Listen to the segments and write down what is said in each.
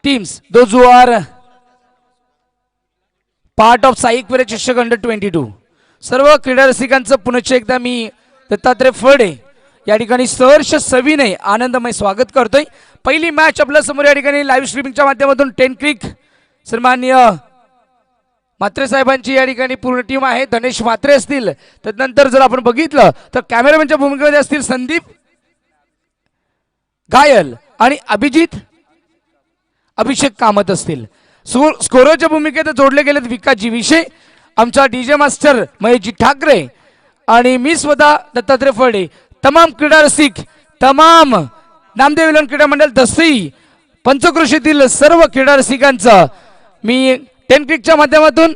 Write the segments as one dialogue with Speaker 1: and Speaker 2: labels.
Speaker 1: teams, those who are part of Sai क्वेरे चषक under 22, सर्व क्रीडा रसिकांचं पुनश्च एकदा मी दत्तात्रय फडे या ठिकाणी सहर्ष सविनय आनंदमय स्वागत करतोय. पहिली मॅच आपल्या समोर या ठिकाणी लाईव्ह स्ट्रीमिंगच्या माध्यमातून 10 क्लिक सन्माननीय म्हात्रे साहेबांची या ठिकाणी पूर्ण टीम आहे. धनेश म्हात्रे असतील, त्यानंतर जर आपण बघितलं तर कॅमेरामॅनच्या भूमिकेमध्ये असतील संदीप घायल आणि अभिषेक कामत असतील. स्कोरच्या भूमिकेत जोडले गेलेत विकासजी विषय, आमचा डीजे मास्टर महेशजी ठाकरे आणि मी स्वतः दत्तात्रय फडे. तमाम क्रीडा रसिक, तमाम नामदेव विलन क्रीडा मंडळ दसई पंचक्रोशीतील सर्व क्रीडा रसिकांचं मी 10 क्लिकच्या माध्यमातून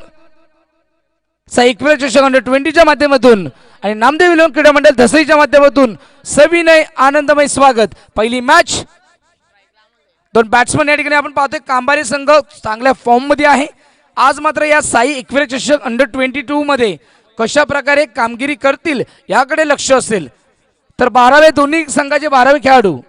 Speaker 1: साई क्वेरे चषक अंडर 20च्या माध्यमातून आणि नामदेव विलन क्रीडा मंडळ दसईच्या माध्यमातून सविनय आनंदमय स्वागत. पहिली मॅच, दोन बॅट्समन या ठिकाणी आपण पाहतोय. कांबारे संघ चांगल्या फॉर्म मध्ये आहे. आज मात्र या साई क्वेरे चषक अंडर 22 मध्ये कशा प्रकारे कामगिरी करतील याकडे लक्ष असेल. तर 12वे दोन्ही संघाचे 12वे खेळाडू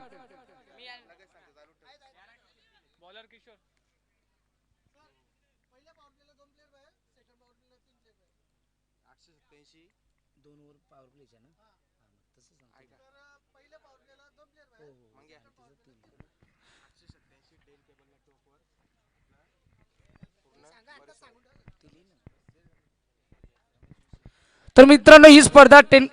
Speaker 1: तर मित्रांनो ही स्पर्धा 10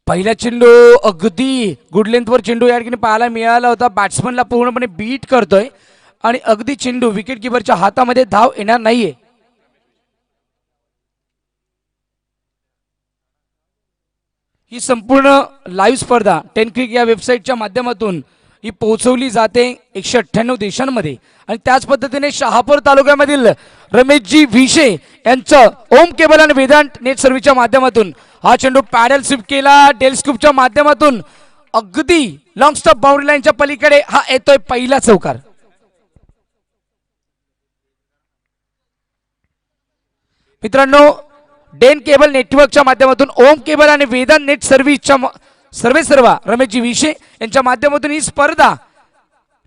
Speaker 1: पहिला चेंडू अगदी गुड लेंथवर चेंडू या ठिकाणी पाहायला मिळाला होता. बॅट्समनला पूर्णपणे बीट करतोय आणि अगदी चेंडू विकेट किपरच्या हातामध्ये धाव येणार नाहीये. ही संपूर्ण लाईव्ह स्पर्धा 10 क्लिक या वेबसाईटच्या माध्यमातून ही पोहोचवली जाते 198 देशांमध्ये. आणि त्याच पद्धतीने शहापूर तालुक्यामधील रमेशजी विषे यांचं ओम केबल आणि वेदांत नेट सर्व्हिसच्या माध्यमातून हा चेंडू पॅडल स्वीप केला. डेल स्कूपच्या माध्यमातून अगदी लॉंग स्टॉप बाउंड्री लाईनच्या पलीकडे हा येतोय पहिला चौकार. मित्रांनो, डेन केबल नेटवर्कच्या माध्यमातून ओम केबल आणि वेदांत नेट सर्व्हिसच्या सर्वेसर्वा रमेशजी विषे यांच्या माध्यमातून ही स्पर्धा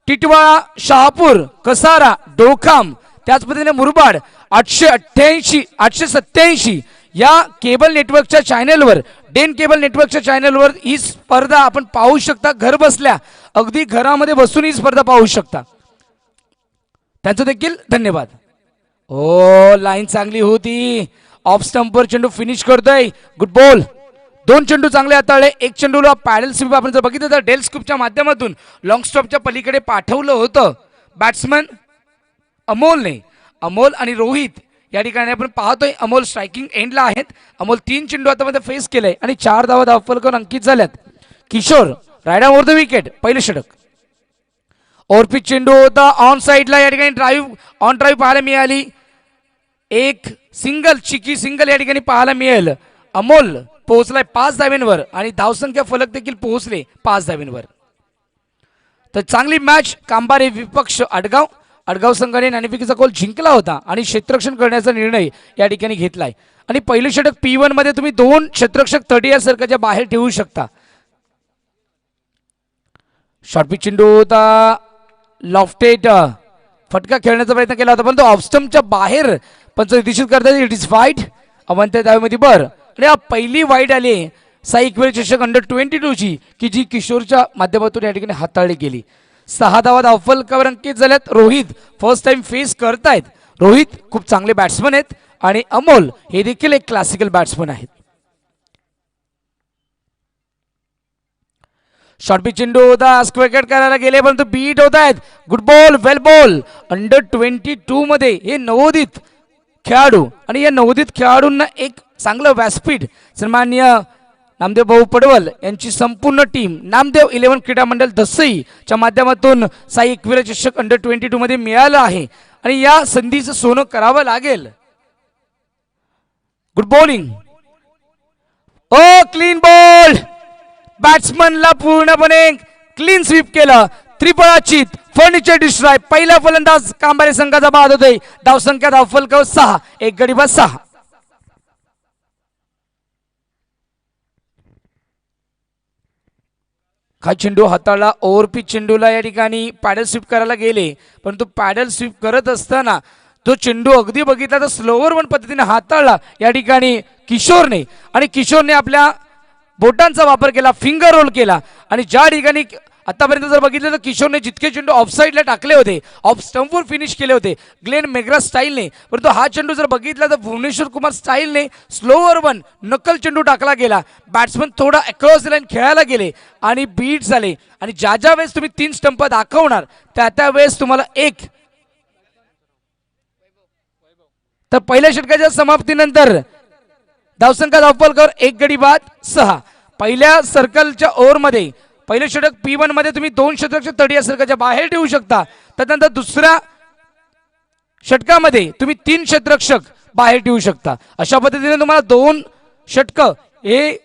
Speaker 1: टिटवाळा, शहापूर, कसारा, डोखाम, त्याच पद्धतीने मुरबाड 887 या केबल नेटवर्कच्या चॅनलवर, डेन केबल नेटवर्कच्या चॅनलवर ही स्पर्धा आपण पाहू शकता. घर बसल्या अगदी घरामध्ये बसून ही स्पर्धा पाहू शकता. त्यांचं देखील धन्यवाद. ओ लाईन चांगली होती. ऑफ स्टंपवर चेंडू फिनिश करतोय. Good ball. दोन चेंडू चांगले हाताळले. एक चेंडूला पॅडल स्वीप आपण जर बघितलं तर डेल स्कूपच्या माध्यमातून लॉंग स्टॉपच्या पलीकडे पाठवलं होतं बॅट्समन अमोलने. अमोल आणि रोहित या ठिकाणी आपण पाहतोय. अमोल स्ट्रायकिंग एंडला आहेत. अमोल 3 चेंडू हातामध्ये फेस केलंय आणि 4 धावा धावफलकावर अंकित झाल्यात. Kishore right over the wicket, पहिलं षटक. ओव्हरपिच चेंडू होता ऑन साईडला, या ठिकाणी ऑन ड्राईव्ह पाहायला मिळाली. एक सिंगल, चिकी सिंगल या ठिकाणी पाहायला मिळेल. अमोल पोहोचलाय 5 धाव्यांवर आणि धावसंख्या फलक देखील पोहोचले 5 धाव्यांवर. तर चांगली मॅच. कांबारे विपक्ष अडगाव संघाने नाणेफेकीचा गोल जिंकला होता आणि क्षेत्ररक्षण करण्याचा निर्णय या ठिकाणी घेतलाय. आणि पहिलं षटक P1 मध्ये तुम्ही 2 क्षेत्ररक्षक 30 या सर्कलच्या बाहेर ठेवू शकता. शॉर्ट पिच चेंडू होता. लॉफ्टेड फटका खेळण्याचा प्रयत्न केला होता परंतु ऑफस्टंपच्या बाहेर पंच निश्चित करतात. It is wide. अवंत धावेमध्ये बर. आणि पहिली वाईड आली साई क्वेरे चषक अंडर 22 ची की जी किशोरच्या माध्यमातून या ठिकाणी हाताळली गेली. 6 धावा धावफलकावर अंकित झाल्यात. रोहित फर्स्ट टाइम फेस करतायत. रोहित खूप चांगले बॅट्समन आहेत आणि अमोल हे देखील एक क्लासिकल बॅट्समन आहेत. शॉर्ट पिच चेंडू होता. स्क्वेअर करायला गेले परंतु बीट होत आहेत. गुड बॉल, वेल बॉल. अंडर 22 मध्ये हे नवोदित खेळाडू आणि या नवोदित खेळाडूंना एक चांगलं व्यासपीठ सन्माननीय नामदेव भाऊ पडवल यांची संपूर्ण टीम नामदेव 11 क्रीडा मंडळ दसईच्या माध्यमातून साई एकविरा चषक अंडर 22 मध्ये मिळालं आहे आणि या संधीचं सोनं करावं लागेल. Good bowling. Oh clean ball. बॅट्समनला पूर्णपणे क्लीन स्वीप केलं. त्रिफळाचीत फर्निचर डिस्ट्रॉय. पहिला फलंदाज कांबारे संघाचा बाद होतोय. धावसंख्या धावफलकावर 6. एक गडी बाद 6. हा चेंडू हाताळला. ओव्हरपिच चेंडूला या ठिकाणी पॅडल स्वीप करायला गेले, परंतु पॅडल स्वीप करत असताना तो चेंडू अगदी बघितला तर स्लोवर वन पद्धतीने हाताळला या ठिकाणी किशोरने, आणि किशोरने आपल्या बोटांचा वापर केला, फिंगर रोल केला. आणि ज्या ठिकाणी आतापर्यंत जर बघितलं तर किशोरने जितके चेंडू ऑफ साईडला टाकले होते, ऑफ स्टंपवर फिनिश केले होते ग्लेन मेग्रा स्टाईलने, परंतु हा चेंडू जर बघितला तर भुवनेश्वर कुमार स्टाईलने स्लोवर वन नकल चेंडू टाकला गेला. बॅट्समन थोडा अक्रॉस लाईन खेळायला गेले आणि बीट झाले. आणि ज्या ज्या वेळेस तुम्ही 3 स्टंप दाखवणार त्या वेळेस तुम्हाला एक. तर पहिल्या षटकाच्या समाप्तीनंतर धावसंख्या धावफलकावर 1 गडी बाद 6. पहिल्या सर्कलच्या ओव्हरमध्ये पहिलं षटक P1 मध्ये तुम्ही 2 षटकाच्या तडी या सर्कलच्या बाहेर ठेवू शकता. त्यानंतर दुसऱ्या षटकामध्ये तुम्ही 3 क्षेत्ररक्षक बाहेर ठेवू शकता. अशा पद्धतीने तुम्हाला 2 षटक हे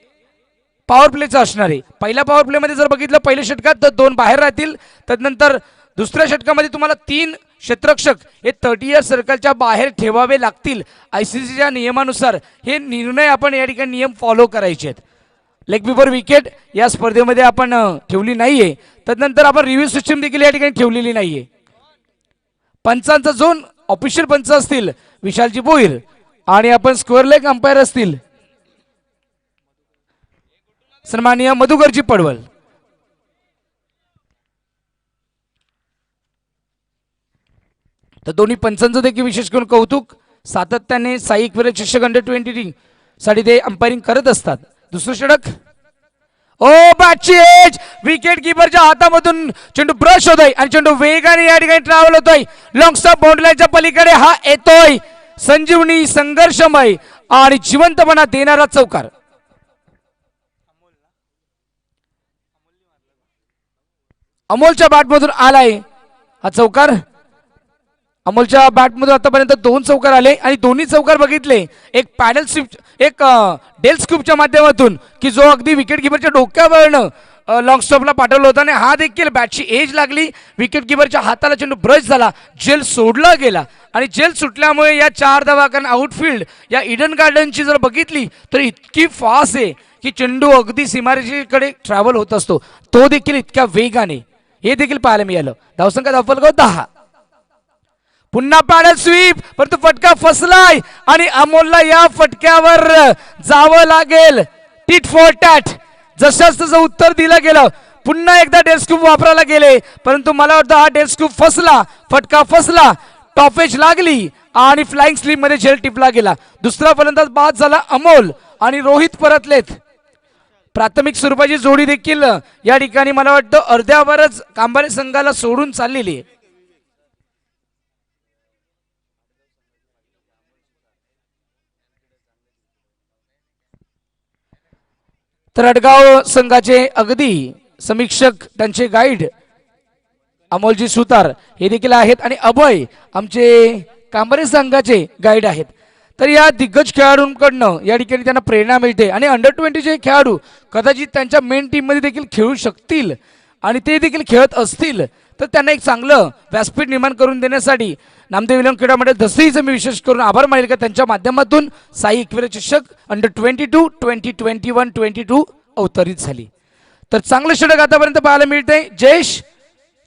Speaker 1: पॉवर प्लेचं असणार आहे. पहिल्या पॉवर प्लेमध्ये जर बघितलं पहिल्या षटकात तर 2 बाहेर राहतील. त्यानंतर दुसऱ्या षटकामध्ये तुम्हाला 3 क्षेत्ररक्षक हे 30 सर्कलच्या बाहेर ठेवावे लागतील. ICCच्या नियमानुसार हे निर्णय आपण या ठिकाणी नियम फॉलो करायचे आहेत. लेग बिफोर विकेट या स्पर्धेमध्ये आपण ठेवली नाहीये. त्यानंतर आपण रिव्ह्यू सिस्टीम देखील या ठिकाणी ठेवलेली नाहीये. पंचांचा झोन ऑफिशियल पंच असतील विशालजी भोईर, आणि आपण स्क्वेअर लेग अंपायर असतील सन्माननीय मधुकरजी पडवल. तर दोन्ही पंचांचं देखील विशेष करून कौतुक. सातत्याने साई एकविरा चषक अंडर 20 साठी ते अंपायरिंग करत असतात. दुसरं षटक. ओ बॅटची एज. विकेट किपरच्या हातामधून चेंडू ब्रश होतोय आणि चेंडू वेगाने या ठिकाणी ट्रॅव्हल होतोय. लॉंग स्टॉप बाउंड्रीच्या पलीकडे हा येतोय. संजीवनी, संघर्षमय आणि जिवंतपणा देणारा चौकार. अमोलच्या बॅटमधून आलाय हा चौकार. अमोलच्या बॅटमधून आतापर्यंत 2 चौकार आले आणि दोन्ही चौकार बघितले. एक पॅडल स्विप, एक डेल स्कूपच्या माध्यमातून की जो अगदी विकेट किपरच्या डोक्यावरनं लॉंग स्टॉपला पाठवलं होतं आणि हा देखील बॅटची एज लागली. विकेट किपरच्या हाताला चेंडू ब्रश झाला, जेल सोडला गेला आणि जेल सुटल्यामुळे या 4 धावा. कारण आउटफील्ड या इडन गार्डनची जर बघितली तर इतकी फास्ट आहे की चेंडू अगदी सीमारेषेकडे ट्रॅव्हल होत असतो, तो देखील इतक्या वेगाने. हे देखील पाहायला मिळालं. धावसंख्या धावफलकावर 10. पुन्हा पॅडल स्वीप, परंतु फटका फसलाय आणि अमोलला या फटक्यावर जावं लागेल. टिट फॉर टॅट जशाच तसं उत्तर दिलं गेलं. पुन्हा एकदा डेल स्कूप वापरायला गेले, परंतु मला वाटतं हा डेल स्कूप फसला, फटका फसला, टॉपेज लागली आणि फ्लाइंग स्लीप मध्ये झेल टिपला गेला. दुसरा फलंदाज बाद झाला अमोल आणि रोहित परतलेत. प्राथमिक स्वरूपाची जोडी देखील या ठिकाणी मला वाटतं अर्ध्यावरच कांबारे संघाला सोडून चाललेली आहे. तर अडगाव संघाचे अगदी समीक्षक, त्यांचे गाईड अमोलजी सुतार हे देखील आहेत आणि अभय आमचे कांबारे संघाचे गाईड आहेत. तर या दिग्गज खेळाडूंकडनं या ठिकाणी त्यांना प्रेरणा मिळते आणि अंडर 20चे खेळाडू कदाचित त्यांच्या मेन टीममध्ये देखील खेळू शकतील आणि ते देखील खेळत असतील तर त्यांना एक चांगलं व्यासपीठ निर्माण करून देण्यासाठी नामदेव 11 क्रीडा मंडळ दसईचं मी विशेष करून आभार मानेल का त्यांच्या माध्यमातून साई एकविरा चषक अंडर 22, 2021, 22 अवतरित झाली. तर चांगलं षटक आतापर्यंत पाहायला मिळतंय. जयेश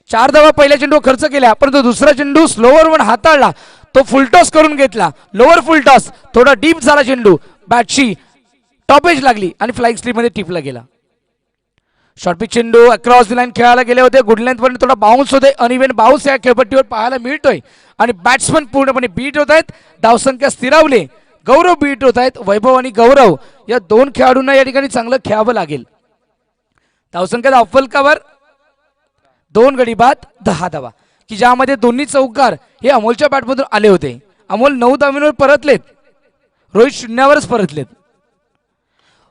Speaker 1: 4 धावा पहिल्या चेंडू खर्च केल्या, परंतु दुसरा चेंडू स्लोवर वन हाताळला, तो फुलटॉस करून घेतला. लोअर फुलटॉस, थोडा डीप झाला चेंडू, बॅटची टॉपेज लागली आणि फ्लाइंग स्लीप मध्ये टिपला गेला. शॉर्टपिच चेंडू अक्रॉस द लाईन खेळायला गेले होते. गुड लेंथ पर्यंत थोडा बाउन्स होते, अनइव्हन बाउन्स या खेळपट्टीवर पाहायला मिळतोय आणि बॅट्समन पूर्णपणे बीट होत आहेत. धावसंख्या स्थिरावले, गौरव बीट होत आहेत. वैभव आणि गौरव या 2 खेळाडूंना या ठिकाणी चांगलं खेळावं लागेल. धावसंख्या धावफलकावर 2 गडी बाद 10 धावा की ज्यामध्ये दोन्ही चौकार हे अमोलच्या बॅटमधून आले होते. अमोल 9 धावांवर परतलेत, रोहित 0वरच परतलेत.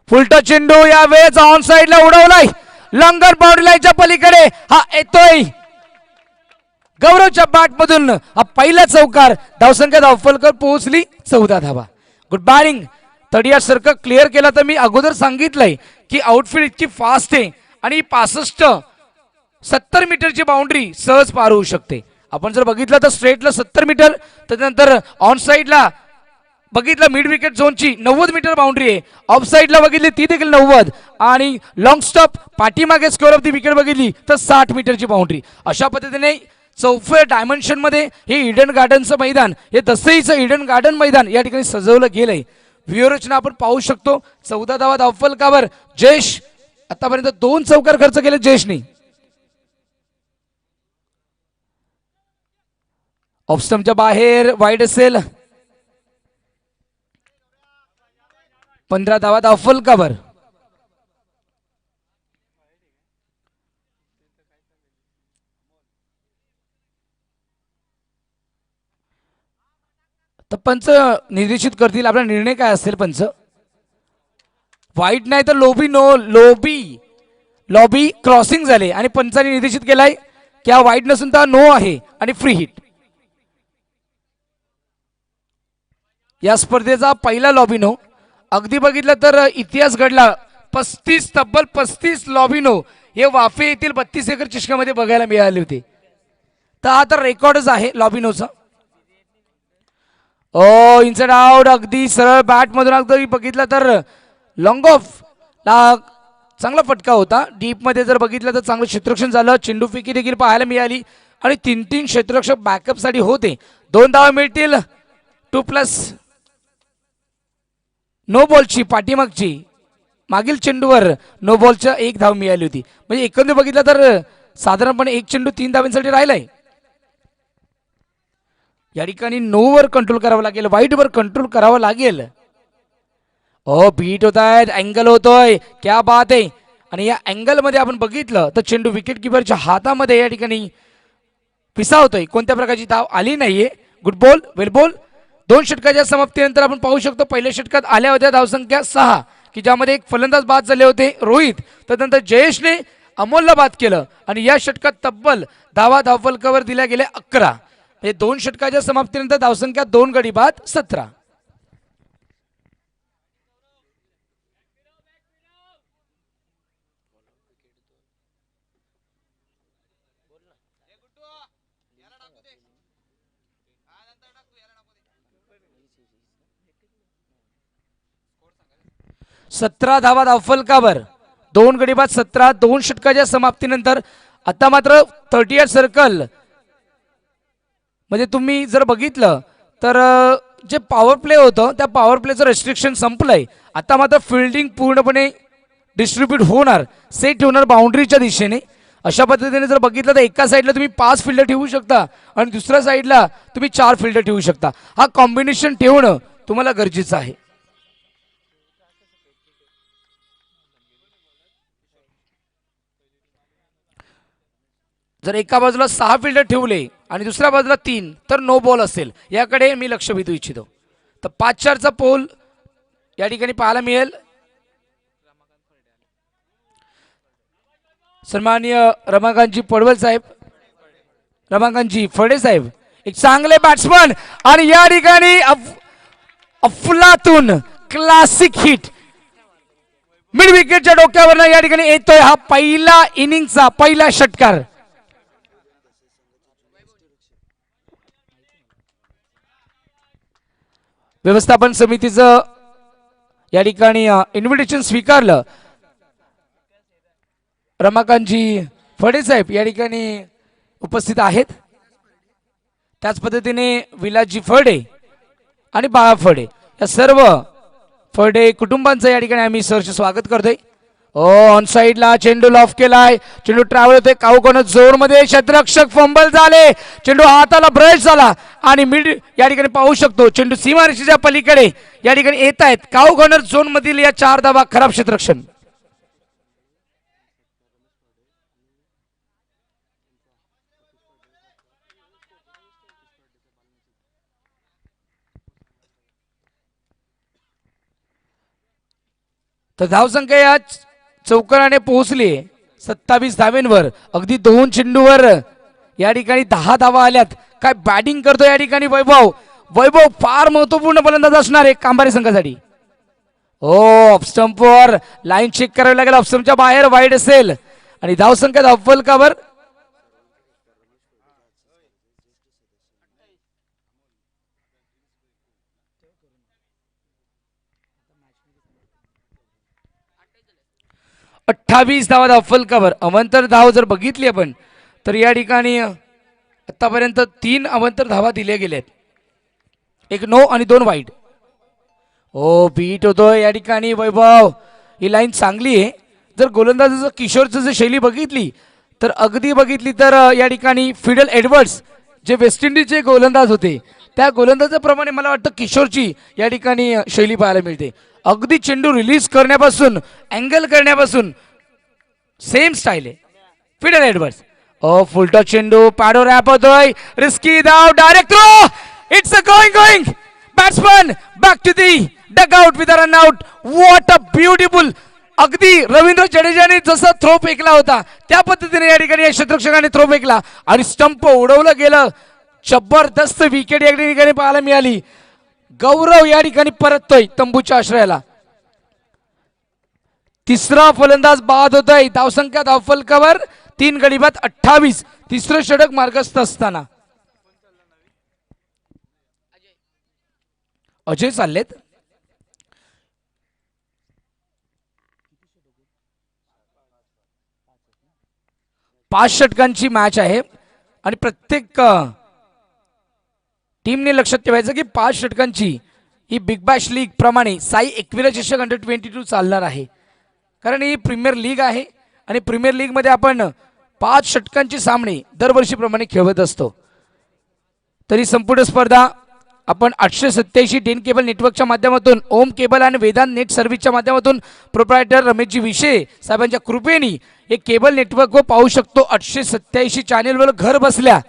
Speaker 1: फुलटो चेंडू या वेळेस ऑन साइडला उडवलाय, लंगर बाउंड्री लाईनच्या पलीकडे हा येतोय गौरवच्या बॅट मधून, हा पहिला चौकार. धावसंख्या धावफलकर पोहोचली 14 धावा. Good batting. तडिया सर्कल क्लिअर केला. तर मी अगोदर सांगितलंय की आउटफील्ड इतकी फास्ट आहे आणि 65-70 मीटरची बाउंड्री सहज पार होऊ शकते. आपण जर बघितलं तर स्ट्रेटला 70 मीटर, त्यानंतर ऑन साइडला बघितलं मिड विकेट झोनची 90 मीटर बाउंड्री आहे, ऑफ साइडला बघितली ती देखील 90, आणि लॉंग स्टॉप पाठीमागे स्क्वेअर ऑफ दी विकेट बघितली तर 60 मीटरची बाउंड्री. अशा पद्धतीने चौफे डायमेन्शन मध्ये हे ईडन गार्डनचं मैदान, हे दसईचं ईडन गार्डन मैदान या ठिकाणी सजवलं गेलंय. व्यूहरचना आपण पाहू शकतो. 14 धावा धावफलकावर जयेश. आतापर्यंत 2 चौकार खर्च केले जयेशने. ऑफ स्टंपच्या बाहेर वाईड असेल. 15 धावा धावफलकावर. तर पंच निर्देशित करतील. आपला निर्णय काय असेल पंच? वाईट नाही तर लोबी नो, लॉबी क्रॉसिंग झाले आणि पंचाने निर्देशित केलाय की हा वाईट नसून तर नो आहे आणि फ्री हिट. या स्पर्धेचा पहिला लॉबी नो. अगदी बघितलं तर इतिहास घडला. 35 तब्बल 35 लॉबी नो हे वाफे येथील 32 एकर चषकामध्ये बघायला मिळाले होते. तर हा तर रेकॉर्डच आहे लॉबी नोचा. ओ इनसाइड आउट. अगदी सरळ बॅट मधून अगदी बघितलं तर लॉंग ऑफ ला चांगला फटका होता. डीप मध्ये जर बघितलं तर चांगलं क्षेत्ररक्षण झालं. चेंडू फेकी देखील पाहायला मिळाली आणि 3-3 क्षेत्ररक्षक बॅकअप साठी होते. 2 धावा मिळतील. 2+ नो बॉलची पाठीमागची मागील चेंडूवर नो बॉलच्या 1 धाव मिळाली होती. म्हणजे एकंदर बघितलं तर साधारणपणे 1 चेंडू 3 धावांसाठी राहिलाय. या ठिकाणी नो वर कंट्रोल करावं लागेल, वाईट वर कंट्रोल करावं लागेल. ओ बीट होत आहेत, अँगल होतोय, क्या बात आहे. आणि या अँगल मध्ये आपण बघितलं तर चेंडू विकेट किपरच्या हातामध्ये या ठिकाणी पिसावतोय. कोणत्या प्रकारची धाव आली नाहीये. गुड बॉल, वेल बॉल. 2 षटकाच्या समाप्तीनंतर आपण पाहू शकतो पहिल्या षटकात आल्या होत्या धावसंख्या 6, की ज्यामध्ये एक फलंदाज बाद झाले होते रोहित. त्यानंतर जयेशने अमोलला बाद केलं आणि या षटकात तब्बल धावा धावफलकावर दिल्या गेल्या 11. म्हणजे 2 षटकाच्या समाप्तीनंतर धावसंख्या 2 गडी बाद 17. सतरा धावा धावफलकावर 2 गडी बाद 17. 2 षटकाच्या समाप्तीनंतर आता मात्र 38 सर्कल म्हणजे तुम्ही जर बघितलं तर जे पॉवर प्ले होतं त्या पॉवर प्लेचं रेस्ट्रिक्शन संपलंय. आता मात्र फिल्डिंग पूर्णपणे डिस्ट्रीब्यूट होणार, सेट होणार बाउंड्रीच्या दिशेने. अशा पद्धतीने जर बघितलं तर एका साईडला तुम्ही 5 फिल्डर ठेवू शकता आणि दुसऱ्या साईडला तुम्ही 4 फिल्डर ठेवू शकता. हा कॉम्बिनेशन ठेवणं तुम्हाला गरजेचं आहे. जर एका बाजूला 6 फिल्डर ठेवले आणि दुसऱ्या बाजूला 3 तर नो बॉल असेल. याकडे मी लक्ष वेधू इच्छितो. तर 5-4चा पोल या ठिकाणी पाहायला मिळेल. सन्माननीय रमाकांतजी पडवल साहेब, रमाकांतजी फडे साहेब एक चांगले बॅट्समन आणि या ठिकाणी अफलातून क्लासिक हिट मिड विकेटच्या डोक्यावर या ठिकाणी येतोय. हा पहिला इनिंगचा पहिला षटकार. व्यवस्थापन समितीचं या ठिकाणी इन्व्हिटेशन स्वीकारलं. रमाकांतजी फडे साहेब या ठिकाणी उपस्थित आहेत. त्याच पद्धतीने विलासजी फडे आणि बाळा फडे या सर्व फडे कुटुंबांचं या ठिकाणी आम्ही सरचे स्वागत करतोय. ऑन साइडला चेंडू लॉफ केलाय. चेंडू ट्रॅव्हल होतोय काऊकोन झोन मध्ये. क्षेत्ररक्षक फंबल झाले. चेंडू हाताला ब्रश झाला आणि मिड या ठिकाणी पाहू शकतो चेंडू सीमारेषेच्या पलीकडे या ठिकाणी येत आहेत. काऊ कॉर्नर झोन मधील या 4 धावा. खराब क्षेत्ररक्षण. तर धावसंख्या या चौकाराने पोहोचली 27 धावेंवर. अगदी 2 चेंडूवर या ठिकाणी 10 धावा आल्यात. काय बॅटिंग करतो या ठिकाणी वैभव. वैभव फार महत्वपूर्ण फलंदाज असणार आहे कांबारे संघासाठी. हो, ऑफस्टंपवर लाईन चेक करावी लागेल. ऑफस्टंपच्या बाहेर वाईड असेल आणि धावसंख्या धावफलकावर 28 धावा धावफलकावर. अवंतर धाव जर बघितली आपण तर या ठिकाणी आतापर्यंत 3 अवंतर धावा दिल्या गेल्यात. 1 नो आणि 2 वाईड. हो, बीट होतोय या ठिकाणी वैभव. ही लाईन चांगली आहे. जर गोलंदाजाचं किशोरचं जर शैली बघितली तर अगदी बघितली तर या ठिकाणी फिडल एडवर्ड्स जे वेस्ट इंडिजचे गोलंदाज होते त्या गोलंदाजाप्रमाणे मला वाटतं किशोरची या ठिकाणी शैली पाहायला मिळते. अगदी चेंडू रिलीज करण्यापासून अँगल करण्यापासून सेम स्टाईल आहे फिडल एडवर्ड्स. फुलटॉ चेंडू पॅडो रॅप होतोय. रिस्की धाव direct throw. It's a going batsman back to the dugout with a run out. What a beautiful. अगदी रवींद्र जडेजाने जसा थ्रो फेकला होता त्या पद्धतीने या ठिकाणी क्षेत्ररक्षकाने थ्रो फेकला आणि स्टंप उडवलं गेलं. जबरदस्त विकेट या ठिकाणी पाहायला मिळाली. गौरव या ठिकाणी परततोय तंबूच्या आश्रयाला. तिसरा फलंदाज बाद होतोय. धावसंख्या धावफलकावर 3 गडी बाद 28. तिसरं षटक मार्गस्थ असताना अजय चाललेत. पाच षटकांची मॅच आहे आणि प्रत्येक टीमने लक्षात ठेवायचं की 5 षटकांची ही बिग बॅश लीग प्रमाणे साई एकविरा चषक अंडर-22 चालणार आहे. कारण ही प्रीमियर लीग आहे आणि प्रीमियर लीग मध्ये आपण 5 षटकांचे सामने दरवर्षीप्रमाणे खेळवत असतो. तरी संपूर्ण स्पर्धा आपण 887 डेन केबल नेटवर्कच्या माध्यमातून, ओम केबल आणि वेदांत नेट सर्व्हिसच्या माध्यमातून प्रोप्रायटर रमेशजी विशे साहेबांच्या कृपेने हे केबल नेटवर्क व पाहू शकतो. 887 चॅनेलवर घर बसल्या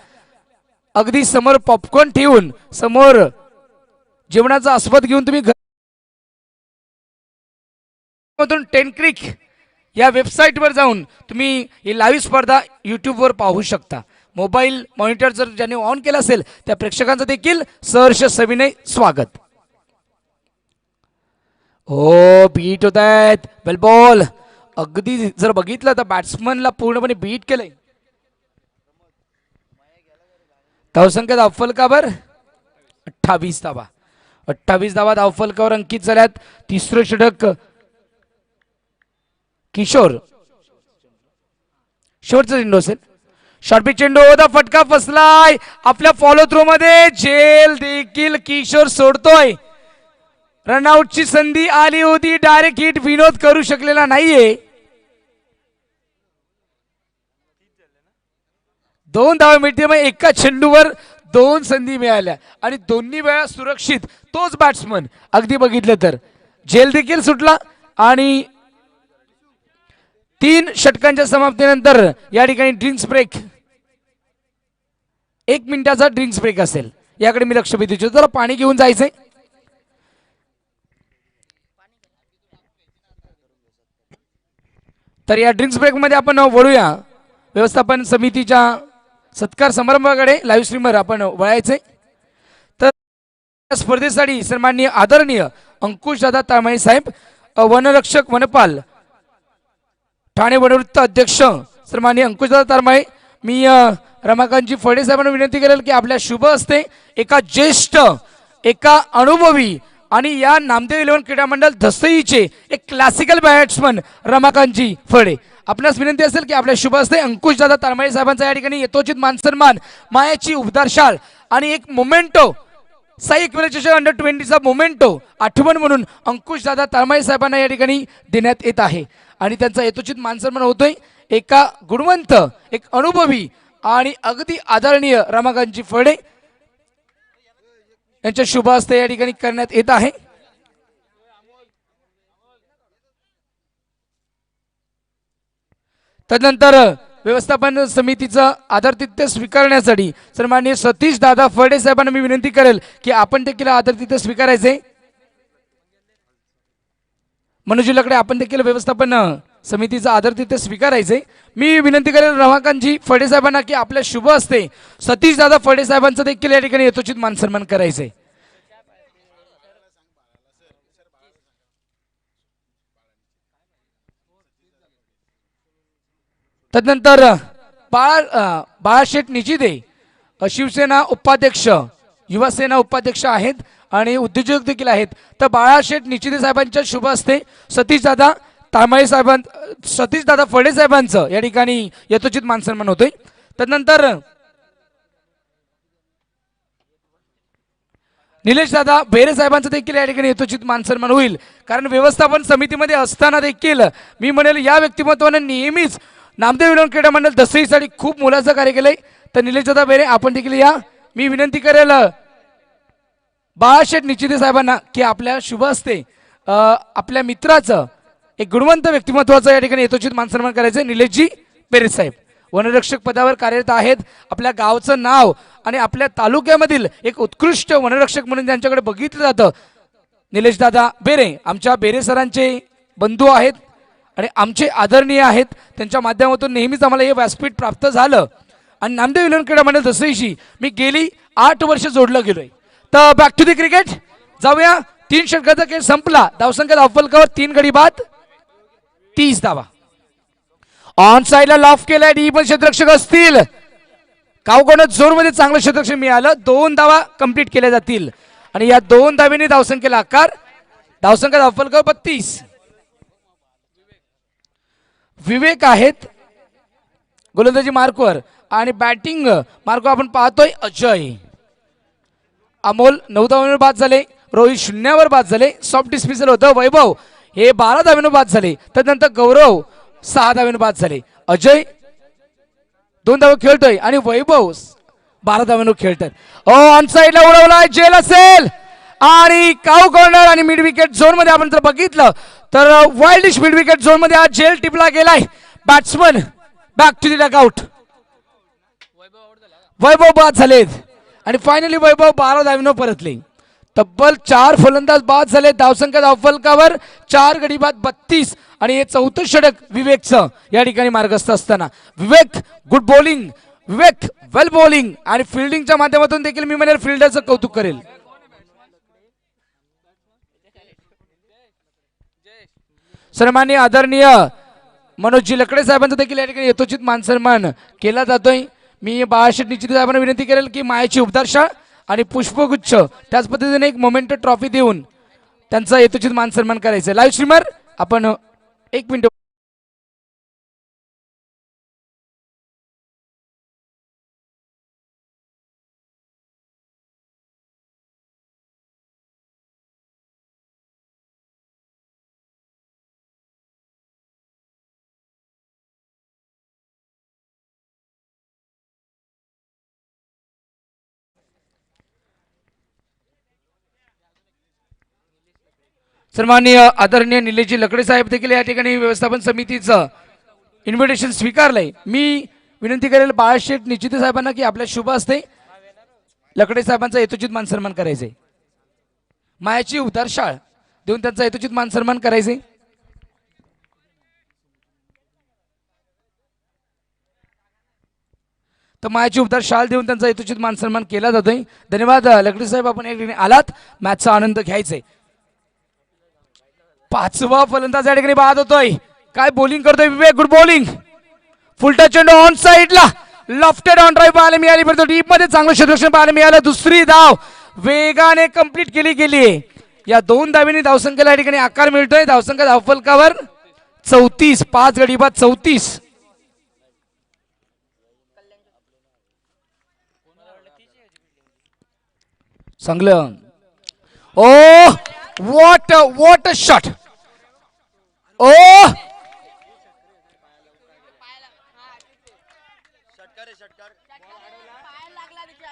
Speaker 1: अगदी समोर पॉपकॉर्न ठेवून समोर जेवणाचा आस्वाद घेऊन तुम्ही टेन क्रिक या वेबसाईटवर जाऊन तुम्ही ही लाईव्ह स्पर्धा यूट्यूबवर पाहू शकता. मोबाईल मॉनिटर जर ज्याने ऑन केला असेल त्या प्रेक्षकांचं देखील सहर्ष सविनय स्वागत. हो, बीट होत आहेत. वेल बॉल. अगदी जर बघितलं तर बॅट्समनला पूर्णपणे बीट केलंय. धावसंख्या धावफलकावर 28 धावा. 28 धावा धावफलकावर अंकित झाल्यात. तिसरं षटक किशोर. शेवटचा चेंडू असेल. शॉर्टपिच चेंडू होता. फटका फसलाय. आपल्या फॉलो थ्रो मध्ये झेल देखील किशोर सोडतोय. रनआउटची संधी आली होती. डायरेक्ट हिट विनोद करू शकलेला नाहीये. 2 धावा मिळते. मग एका चेंडूवर 2 संधी मिळाल्या आणि दोन्ही वेळा सुरक्षित तोच बॅट्समन. अगदी बघितलं तर झेल देखील सुटला आणि 3 षटकांच्या समाप्तीनंतर या ठिकाणी ड्रिंक्स ब्रेक, 1 मिनिटाचा ड्रिंक्स ब्रेक असेल. याकडे मी लक्ष वेधू इच्छितो. जरा पाणी घेऊन जायचंय. तर या ड्रिंक्स ब्रेक मध्ये आपण वळूया व्यवस्थापन समितीच्या सत्कार समारंभाकडे. लाईव्ह स्ट्रीमर आपण वळायचे. तर स्पर्धेसाठी सन्माननीय आदरणीय अंकुश दादा तारमाळे साहेब, वनरक्षक वनपाल ठाणे वनवृत्त अध्यक्ष सन्माननीय अंकुश दादा तारमाळे, मी रमाकांतजी फडे साहेबांना विनंती करेल की आपल्या शुभ हस्ते एका ज्येष्ठ, एका अनुभवी आणि या नामदेव 11 क्रीडा मंडळ धसईचे एक क्लासिकल बॅट्समन रमाकांतजी फडे, आपणास विनंती असेल की आपल्या शुभ हस्ते अंकुश दादा तारमाळे साहेबांचा या ठिकाणी यथोचित मानसन्मान, मायाची उबदार शाल आणि एक मोमेंटो, साई एकविरा चषक अंडर-20चा मोमेंटो आठवण म्हणून अंकुश दादा तारमाळे साहेबांना या ठिकाणी देण्यात येत आहे आणि त्यांचा यथोचित मानसन्मान होतोय. एका गुणवंत, एक अनुभवी आणि अगदी आदरणीय रमाकांतजी फडे यांच्या शुभ हस्ते या ठिकाणी करण्यात येत आहे. तदनंतर व्यवस्थापन समितीचं आदरातिथ्य स्वीकारण्यासाठी सन्माननीय सतीश दादा फडे साहेबांना मी विनंती करेल की आपण देखील आदरातिथ्य स्वीकारायचे. मनोजीलाकडे आपण देखील व्यवस्थापन समितीचा आदर तिथे स्वीकारायचे. मी विनंती करेल रमाकांतजी फडे साहेबांना की आपल्या शुभ असते सतीश दादा फडे साहेबांचं देखील या ठिकाणी यथोचित मान सन्मान करायचे. तदनंतर बाळाशेठ निचिदे शिवसेना उपाध्यक्ष युवासेना उपाध्यक्ष आहेत आणि उद्योजक देखील आहेत. तर बाळाशेठ निचिदे साहेबांच्या शुभ हस्ते सतीशदादा तांबळे सतीशदादा फडे साहेबांचं या ठिकाणी यथोचित मान सन्मान होतोय. तदनंतर निलेश दादा बेरे साहेबांचं देखील या ठिकाणी यथोचित मान सन्मान होईल. कारण व्यवस्थापन समितीमध्ये असताना देखील मी म्हणेल या व्यक्तिमत्वाने नेहमीच नामदेव विनोद क्रीडा मंडळ दसरीसाठी खूप मोलाचं कार्य केलंय. तर निलेश दादा बेरे आपण देखील या. मी विनंती करेल बाळाशेठ निचिदे साहेबांना की आपल्या शुभ हस्ते आपल्या मित्राचं एक गुणवंत व्यक्तिमत्वाचं या ठिकाणी यथोचित मान सन्मान करायचं. निलेशजी बेरे साहेब वनरक्षक पदावर कार्यरत आहेत. आपल्या गावचं नाव आणि आपल्या तालुक्यामधील एक उत्कृष्ट वनरक्षक म्हणून त्यांच्याकडे बघितलं जातं. निलेश दादा बेरे आमच्या बेरे सरांचे बंधू आहेत आणि आमचे आदरणीय आहेत. त्यांच्या माध्यमातून नेहमीच आम्हाला हे व्यासपीठ प्राप्त झालं आणि नामदेव विलन क्रीडा मंडळ दसरीशी मी गेली 8 वर्ष जोडलं गेलोय. तर बॅक टू द क्रिकेट जाऊया. 3 षटकाचा खेळ संपला. धावसंख्या धावफलकावर 3 गडी बाद 30 धावा. ऑन साइडला लॉफ केलाय. डी पण क्षेत्ररक्षक असतील. कावकोणात जोरमध्ये चांगलं क्षेत्ररक्षण मिळालं. 2 धावा कंप्लीट केल्या जातील आणि या 2 धावेने धावसंख्येला आकार. धावसंख्या धावफलकावर 32. विवेक आहेत गोलंदाजी मार्कवर आणि बॅटिंग मार्कवर आपण पाहतोय अजय. अमोल 9 धावांवर बाद झाले. रोहित 0वर बाद झाले. सॉफ्ट डिस्मिसल होतं. वैभव हे 12 धावांवर बाद झाले. त्यानंतर गौरव 6 धावांवर बाद झाले. अजय 2 धावा खेळतोय आणि वैभव 12 धावांवर खेळतात. ऑन साइडला उडवलाय. जेल असेल आणि काऊ कॉर्नर आणि मिड विकेट झोन मध्ये आपण जर बघितलं तर वाईल्डिश मिड विकेट झोन मध्ये आज जेल टिपला गेलाय. Batsman back to the dugout. Vaibhav बाद झालेत आणि फायनली वैभव 12 धावांवर परतले. तब्बल 4 फलंदाज बाद झाले. धावसंख्या धावफलकावर 4 गडी बाद 32 आणि हे 4थं षटक विवेकचं या ठिकाणी मार्गस्थ असताना. विवेक गुड बॉलिंग. विवेक वेल बॉलिंग आणि फिल्डिंगच्या माध्यमातून देखील मी म्हणेल फिल्डरचं कौतुक करेल. सन्माननीय आदरणीय मनोजजी लकडे साहेबांचा देखील या ठिकाणी यथोचित मान सन्मान केला जातोय. मी बाळाशेठ निचिदे साहेबांना विनंती करेल की मायाची उपदारशाळ आणि पुष्पगुच्छ त्याच पद्धतीने एक मोमेंट ट्रॉफी देऊन त्यांचा यथोचित मान सन्मान करायचं. लाईव्ह स्ट्रीमर आपण 1 मिनिट. सन्माननीय आदरणीय निलेशजी लकडे साहेब देखील या ठिकाणी व्यवस्थापन समितीचं इन्व्हिटेशन स्वीकारलंय. मी विनंती करेल बाळाशेठ निचिदे साहेबांना की आपल्या शुभ हस्ते लकडे साहेबांचा यथोचित मान सन्मान करायचे. मायाची उदारशाळ देऊन त्यांचा यथोचित मान सन्मान करायचे. तर मायाची उपदार शाल देऊन त्यांचा यथोचित मान सन्मान केला जातोय. धन्यवाद लकडे साहेब आपण या ठिकाणी आलात. मॅचचा आनंद घ्यायचा. 5वा फलंदाज या ठिकाणी बाद होतोय. काय बॉलिंग करतोय विवेक. Good bowling. फुलटा चेंडू ऑन साइडला लॉफ्टेड ऑन ड्राइव्ह पाहायला मिळाली. परंतु डीप मध्ये चांगलं क्षेत्ररक्षण पाहायला मिळालं. दुसरी धाव वेगाने कंप्लीट केली गेली. या 2 धावेने धावसंख्येला या ठिकाणी आकार मिळतोय. धावसंख्या धावफलकावर 34. 5 गडी बाद 34. चांगलं. Oh what a shot. Oh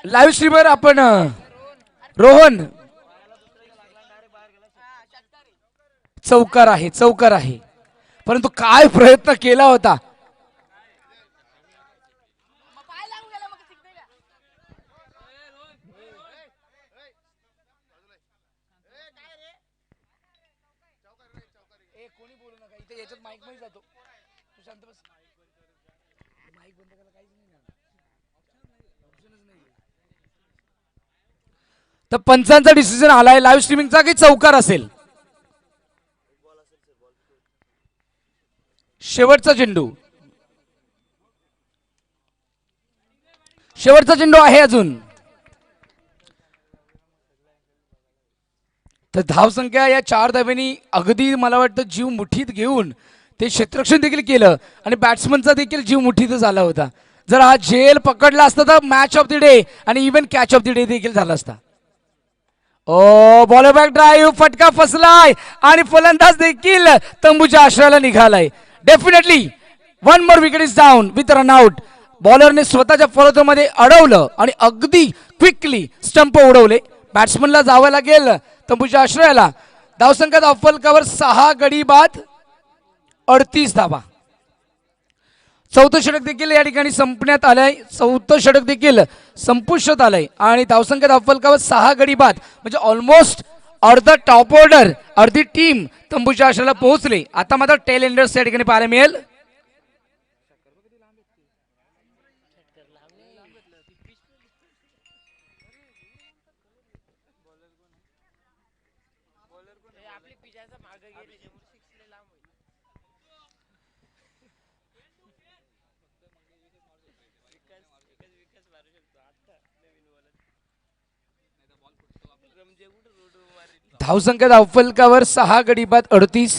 Speaker 1: live streamer आपण रोहन चौकार आहे परंतु काय प्रयत्न केला होता. याच्यात माईक मध्ये जातो तू शांत बस माईक बंद करायला काहीच नाही ऑप्शनच नाही तर पंचांचा डिसिजन आलाय लाईव्ह स्ट्रीमिंगचा की चौकार असेल शेवटचा चेंडू आहे अजून तर धावसंख्या या 4 धाब्यांनी अगदी मला वाटतं जीव मुठीत घेऊन ते क्षेत्ररक्षण देखील केलं आणि बॅट्समनचा देखील जीव मुठीत झाला होता जर हा झेल पकडला असता तर मॅच ऑफ द डे आणि even catch of the day देखील झाला असता ओ बॉल बॅक ड्राईव्ह फटका फसलाय आणि फलंदाज देखील तंबूच्या आश्रयाला निघालाय definitely 1 more wicket is down with run out बॉलरने स्वतःच्या फलंदाजीमध्ये अडवलं आणि अगदी क्विकली स्टंप उडवले बॅट्समनला जावं लागेल तंबूच्या आश्रयाला धावसंख्या धावफलकावर 6 गडी बाद 38 धावा चौथं षटक देखील या ठिकाणी संपण्यात आलंय चौथं षटक देखील संपुष्टात आलंय आणि धावसंख्या धावफलकावर 6 गडी बाद म्हणजे ऑलमोस्ट अर्ध टॉप ऑर्डर अर्धी टीम तंबूच्या आश्रयाला पोहोचले आता मात्र टेल एंडर्स या ठिकाणी पाहायला मिळेल धावसंख्या धावफलकावर 6 गडी बाद 38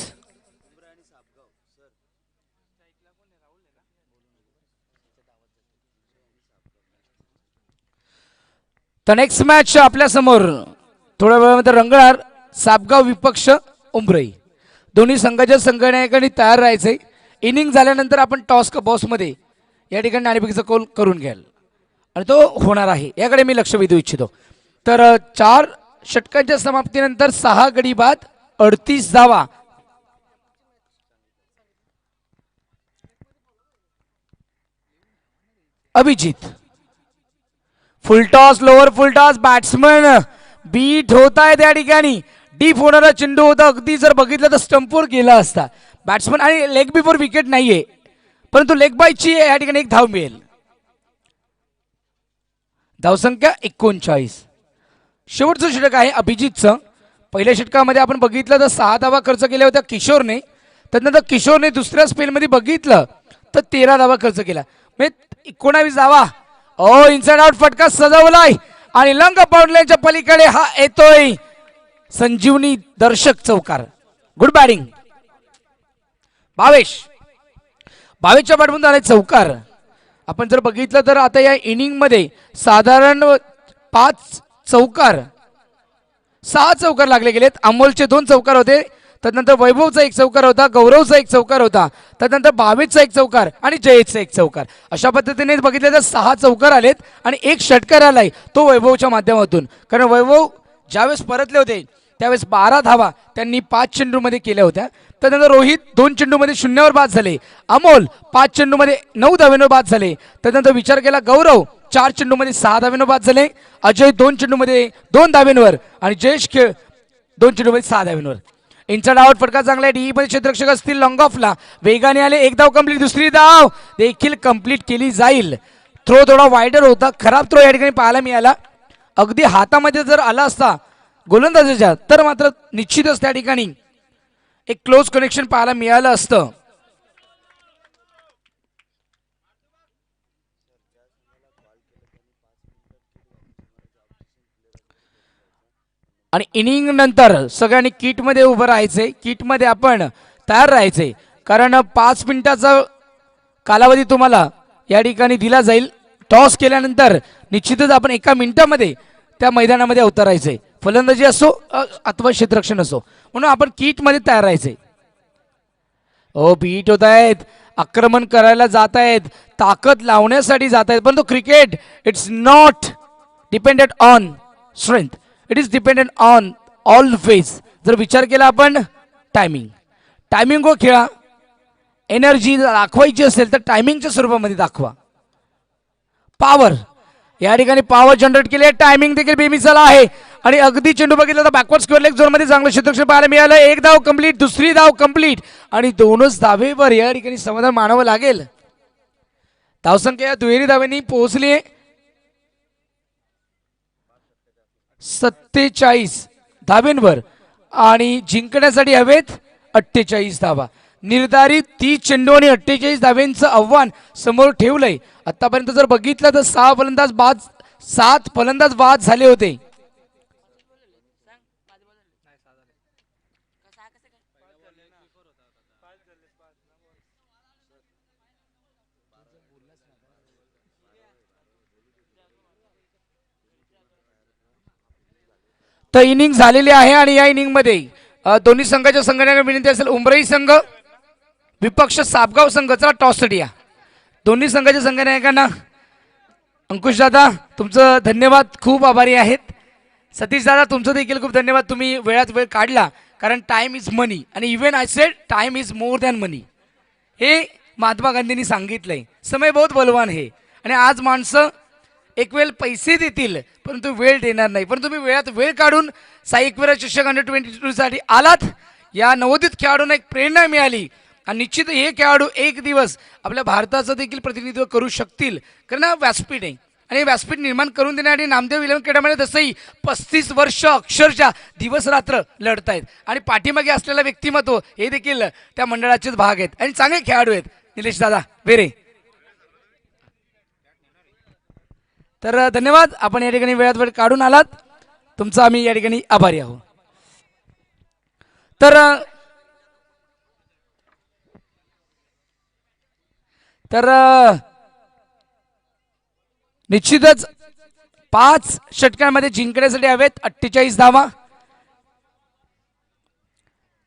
Speaker 1: तर नेक्स्ट मॅच आपल्या समोर थोड्या वेळामध्ये रंगणार सापगाव विपक्ष उंबरई दोन्ही संघाच्या संघनायकांनी तयार राहायचे इनिंग झाल्यानंतर आपण टॉस बॉस मध्ये या ठिकाणी नाणेफेकीचा कॉल करून घ्याल आणि तो होणार आहे याकडे मी लक्ष वेधू इच्छितो तर 4 षटकांच्या समाप्तीनंतर 6 गडी बाद 38 धावा Abhijit full toss lower full toss batsman beat होत आहे त्या ठिकाणी डीप होणारा चेंडू होता अगदी जर बघितलं तर स्टंपवर गेला असता बॅट्समन आणि लेग बिफोर विकेट नाहीये परंतु लेग बायची या ठिकाणी 1 धाव मिळेल धावसंख्या 39 शेवटचं षटक आहे अभिजितचं पहिल्या षटकामध्ये आपण बघितलं तर 6 धावा खर्च केल्या होत्या किशोरने त्यानंतर किशोरने दुसऱ्या स्पेलमध्ये बघितलं तर 13 धावा खर्च केला म्हणजे 19 धावा ओ इनसाइड आउट फटका सजवलाय आणि लंग बाउंड्रीच्या पलीकडे हा येतोय संजीवनी दर्शक चौकार गुड बॅटिंग भावेशच्या बॅटमधून आले चौकार आपण जर बघितलं तर आता या इनिंग मध्ये साधारण 5 चौकार 6 चौकार लागले गेलेत अमोलचे 2 चौकार होते त्यानंतर वैभवचा 1 चौकार होता गौरवचा 1 चौकार होता त्यानंतर भावेशचा 1 चौकार आणि जयेशचा 1 चौकार अशा पद्धतीने बघितलं तर 6 चौकार आलेत आणि 1 षटकार आलाय तो वैभवच्या माध्यमातून कारण वैभव ज्यावेळेस परतले होते त्यावेळेस 12 धावा त्यांनी 5 चेंडूमध्ये केल्या होत्या त्यानंतर रोहित 2 चेंडूमध्ये 0वर बाद झाले अमोल 5 चेंडूमध्ये 9 धावेंवर बाद झाले त्यानंतर विचार केला गौरव 4 चेंडूमध्ये 6 धावेंवर बाद झाले अजय 2 चेंडूमध्ये 2 धावेंवर आणि जयेश 2 चेंडूमध्ये 6 धावेंवर इनसाइड आउट फटका चांगला डी मध्ये क्षेत्ररक्षक असतील लॉंग ऑफला वेगाने आले 1 धाव कंप्लीट दुसरी धाव देखील कंप्लीट केली जाईल थ्रो थोडा वाईडर होता खराब थ्रो या ठिकाणी पाहायला मिळाला अगदी हातामध्ये जर आला असता गोलंदाजाच्या तर मात्र निश्चितच त्या ठिकाणी एक क्लोज कनेक्शन पाहायला मिळालं असतं आणि इनिंग नंतर सगळ्यांनी किटमध्ये उभं राहायचंय किटमध्ये आपण तयार राहायचंय कारण 5 मिनिटाचा कालावधी तुम्हाला या ठिकाणी दिला जाईल टॉस केल्यानंतर निश्चितच आपण 1 मिनिटामध्ये त्या मैदानामध्ये अवतरायचंय फलंदाजी असो अथवा क्षेत्ररक्षण असो म्हणून आपण किटमध्ये तयार राहायचंय ओ बीट होत आहेत आक्रमण करायला जात आहेत ताकद लावण्यासाठी जात आहेत परंतु cricket it's not dependent on strength it is dependent on always जर विचार केला आपण टायमिंग व खेळा एनर्जी दाखवायची असेल तर टायमिंगच्या स्वरूपामध्ये दाखवा पॉवर या ठिकाणी पॉवर जनरेट केली आहे टायमिंग देखील बेमिसाल आहे आणि अगदी चेंडू बघितला तर बॅकवर्ड स्क्वेअर लेग झोन मध्ये चांगलं क्षेत्ररक्षण पाहायला मिळालं. एक धाव कंप्लीट, दुसरी धाव कंप्लीट आणि दोनच धावेवर या ठिकाणी समाधान मानावं लागेल. धावसंख्या या दुहेरी धावेनी पोहोचली 47 धावेंवर आणि जिंकण्यासाठी हवेत 48 धावा. निर्धारित 30 चेंडू आणि 48 धावेंचं आव्हान समोर ठेवलंय. आतापर्यंत जर बघितलं तर 7 फलंदाज बाद झाले होते. तर इनिंग झालेली आहे आणि या इनिंग मध्ये दोन्ही संघाच्या संघटनेला विनंती असेल, उमरई संघ विपक्ष सापगाव संघ, चला टॉस साठी या. दोन्ही संघाच्या संघटनायकांना अंकुश दादा तुमचं धन्यवाद, खूप आभारी आहेत. सतीश दादा तुमचं देखील खूप धन्यवाद, तुम्ही वेळात वेळ काढला. कारण टाइम इज मनी आणि even I said time is more than money, हे महात्मा गांधींनी सांगितलंय. समय बहुत बलवान है आणि आज माणसं एक वेळ पैसे देतील परंतु वेळ देणार नाही. पण तुम्ही वेळात वेळ काढून साई एकविरा चषक अंडर-22 साठी आलात. या नवोदित खेळाडूंना एक प्रेरणा मिळाली आणि निश्चित हे खेळाडू एक दिवस आपल्या भारताचं देखील प्रतिनिधित्व करू शकतील. कारण हा व्यासपीठ आहे आणि व्यासपीठ निर्माण करून देण्यासाठी नामदेव इलेव्हन क्रीडामध्ये तसंही 35 वर्ष अक्षरशः दिवस रात्र लढतायत आणि पाठीमागे असलेलं व्यक्तिमत्व हे देखील त्या मंडळाचेच भाग आहेत आणि चांगले खेळाडू आहेत. निलेश दादा वेरे, तर धन्यवाद, आपण या ठिकाणी वेळात वेळ काढून आलात, तुमचा आम्ही या ठिकाणी आभारी आहोत. तर निश्चितच 5 षटकांमध्ये जिंकण्यासाठी हवेत 48 धावा.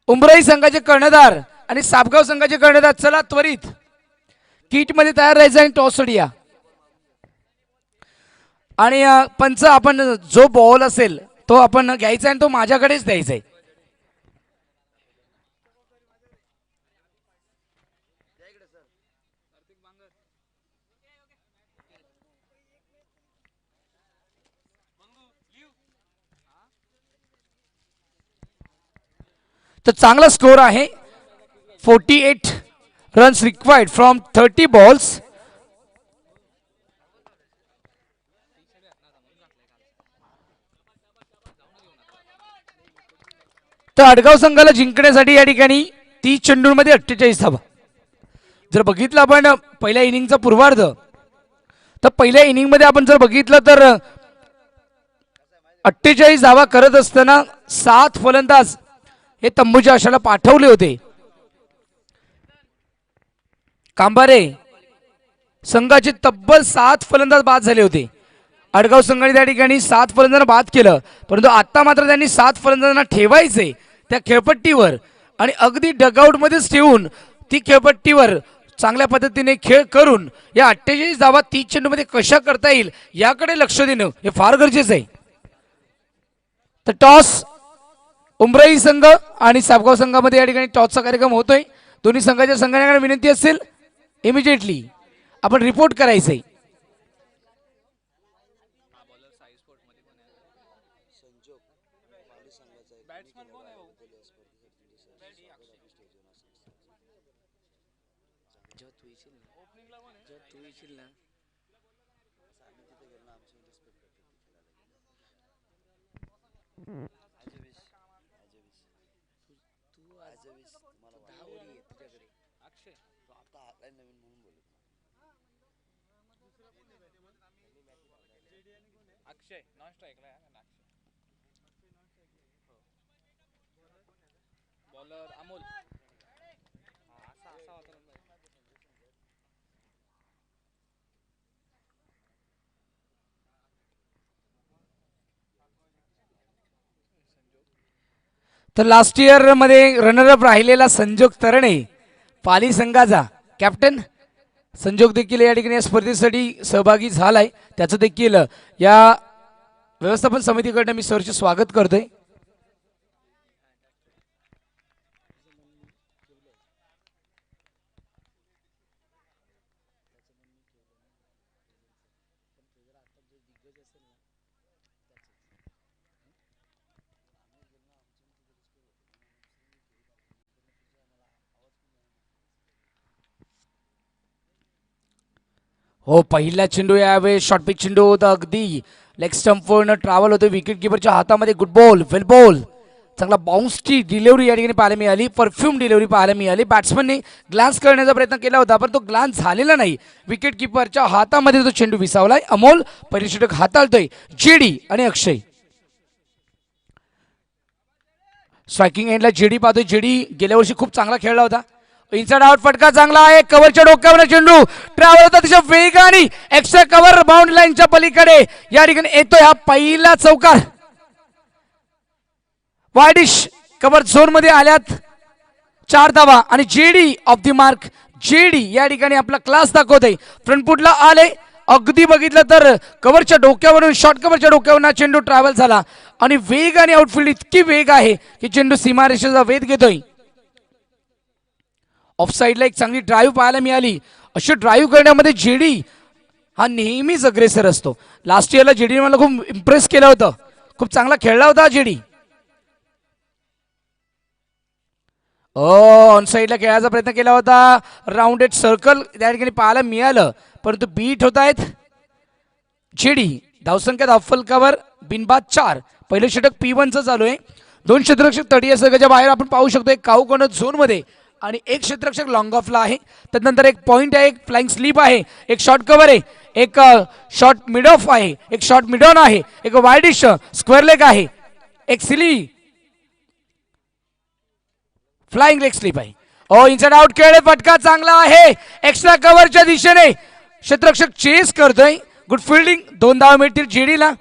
Speaker 1: उमराई संघाचे कर्णधार आणि सापगाव संघाचे कर्णधार चला त्वरित किट मध्ये तयार राहायचं आणि टॉस साठी या. आणि पंच आपण जो बॉल असेल तो आपण घ्यायचा आणि तो माझ्याकडेच द्यायचा आहे. तर चांगला स्कोर आहे, 48 रन्स रिक्वायर्ड फ्रॉम 30 बॉल्स. तर आडगाव संघाला जिंकण्यासाठी या ठिकाणी 30 चेंडूंमध्ये 48 धावा. जर बघितलं आपण पहिल्या इनिंगचा पूर्वार्ध, तर पहिल्या इनिंग मध्ये आपण जर बघितलं तर 48 धावा करत असताना 7 फलंदाज हे तंबूच्या आशाला पाठवले होते. कांबारे संघाचे तब्बल 7 फलंदाज बाद झाले होते. आडगाव संघाने त्या ठिकाणी 7 फलंदाजांना बाद केलं, परंतु आता मात्र त्यांनी 7 फलंदाजांना ठेवायचे त्या खेळपट्टीवर आणि अगदी डगआउटमध्येच ठेवून ती खेळपट्टीवर चांगल्या पद्धतीने खेळ करून या 48 धावा 30 चेंडूमध्ये कशा करता येईल याकडे लक्ष देणं हे फार गरजेचं आहे. तर टॉस उमराई संघ आणि सापगाव संघामध्ये या ठिकाणी टॉसचा कार्यक्रम होतोय. दोन्ही संघाच्या संघटनांना विनंती असेल इमिजिएटली आपण रिपोर्ट करायचंय.
Speaker 2: अक्षय नॉन स्ट्राईकला बॉलर अमोल असा असा होता.
Speaker 1: तर लास्ट इयर मध्ये रनरअप राहिलेला संजोग तरणे पाली संघाचा कॅप्टन संजोग देखील या ठिकाणी या स्पर्धेसाठी सहभागी झालाय. त्याचं देखील या व्यवस्थापन समितीकडनं मी सरचे स्वागत करतोय. हो, पहिला चेंडू यावेळेस शॉर्ट पिच चेंडू होता, अगदी लेग स्टंपवरनं ट्रॅव्हल होतो विकेट किपरच्या हातामध्ये. गुड बॉल, वेल बॉल. चांगला बाउन्सची डिलिव्हरी या ठिकाणी पाहायला मिळाली, परफ्यूम डिलिव्हरी पाहायला मिळाली. बॅट्समनने ग्लान्स करण्याचा प्रयत्न केला होता पण तो ग्लान्स झालेला नाही. विकेट किपरच्या हातामध्ये तो चेंडू विसावलाय. अमोल पहिली षटक हाताळतोय. जेडी आणि अक्षय. स्ट्रायकिंग एंडला जेडी पाहतोय. जेडी गेल्या वर्षी खूप चांगला खेळला होता. इनसाइड आउट फटका चांगला आहे. कव्हरच्या डोक्यावर चेंडू ट्रॅव्हल होता त्याच्या वेगाने. एक्स्ट्रा कव्हर बाउंड लाईनच्या पलीकडे या ठिकाणी येतोय हा पहिला चौकार. वायडिश कव्हर झोन मध्ये आल्यात 4 धावा आणि JD of the mark. JD या ठिकाणी आपला क्लास दाखवते. फ्रंटफुटला आले. अगदी बघितलं तर कव्हरच्या डोक्यावरून शॉर्ट कव्हरच्या डोक्यावरून चेंडू ट्रॅव्हल झाला आणि वेगाने आउटफील्ड इतकी वेग आहे की चेंडू सीमारेषेचा वेध घेतोय. ऑफ साईडला एक चांगली ड्राईव्ह पाहायला मिळाली. अशी ड्राईव्ह करण्यामध्ये जेडी हा नेहमीच अग्रेसर असतो. लास्ट इयरला जेडी मला खूप इम्प्रेस केलं होतं. खूप चांगला खेळला होता जेडी. ऑन साईडला खेळायचा प्रयत्न केला होता. राऊंडेड सर्कल त्या ठिकाणी पाहायला मिळालं परंतु बीट होत आहेत जेडी. धावसंख्या अफ्फल कव्हर बिनबाद 4. पहिलं षटक P1चं चालू आहे. 2 क्षेत्ररक्षक तटीय सर्कलच्या बाहेर आपण पाहू शकतो. एक काऊ कॉर्नर झोन मध्ये आणि एक क्षेत्ररक्षक लॉंग ऑफला आहे. त्यानंतर एक पॉइंट आहे, एक फ्लाइंग स्लीप आहे, एक शॉर्ट कव्हर आहे, एक शॉर्ट मिड ऑफ आहे, एक शॉर्ट मिड ऑन आहे, एक वाइडिश स्क्वेअर लेग आहे, एक सिली फ्लाइंग लेग स्लीप आहे. इनसाइड आउट खेळ. फटका चांगला आहे. एक्स्ट्रा कव्हरच्या दिशेने क्षेत्ररक्षक चेस करतोय. Good fielding. 2 धावा मिळतील जेडीला.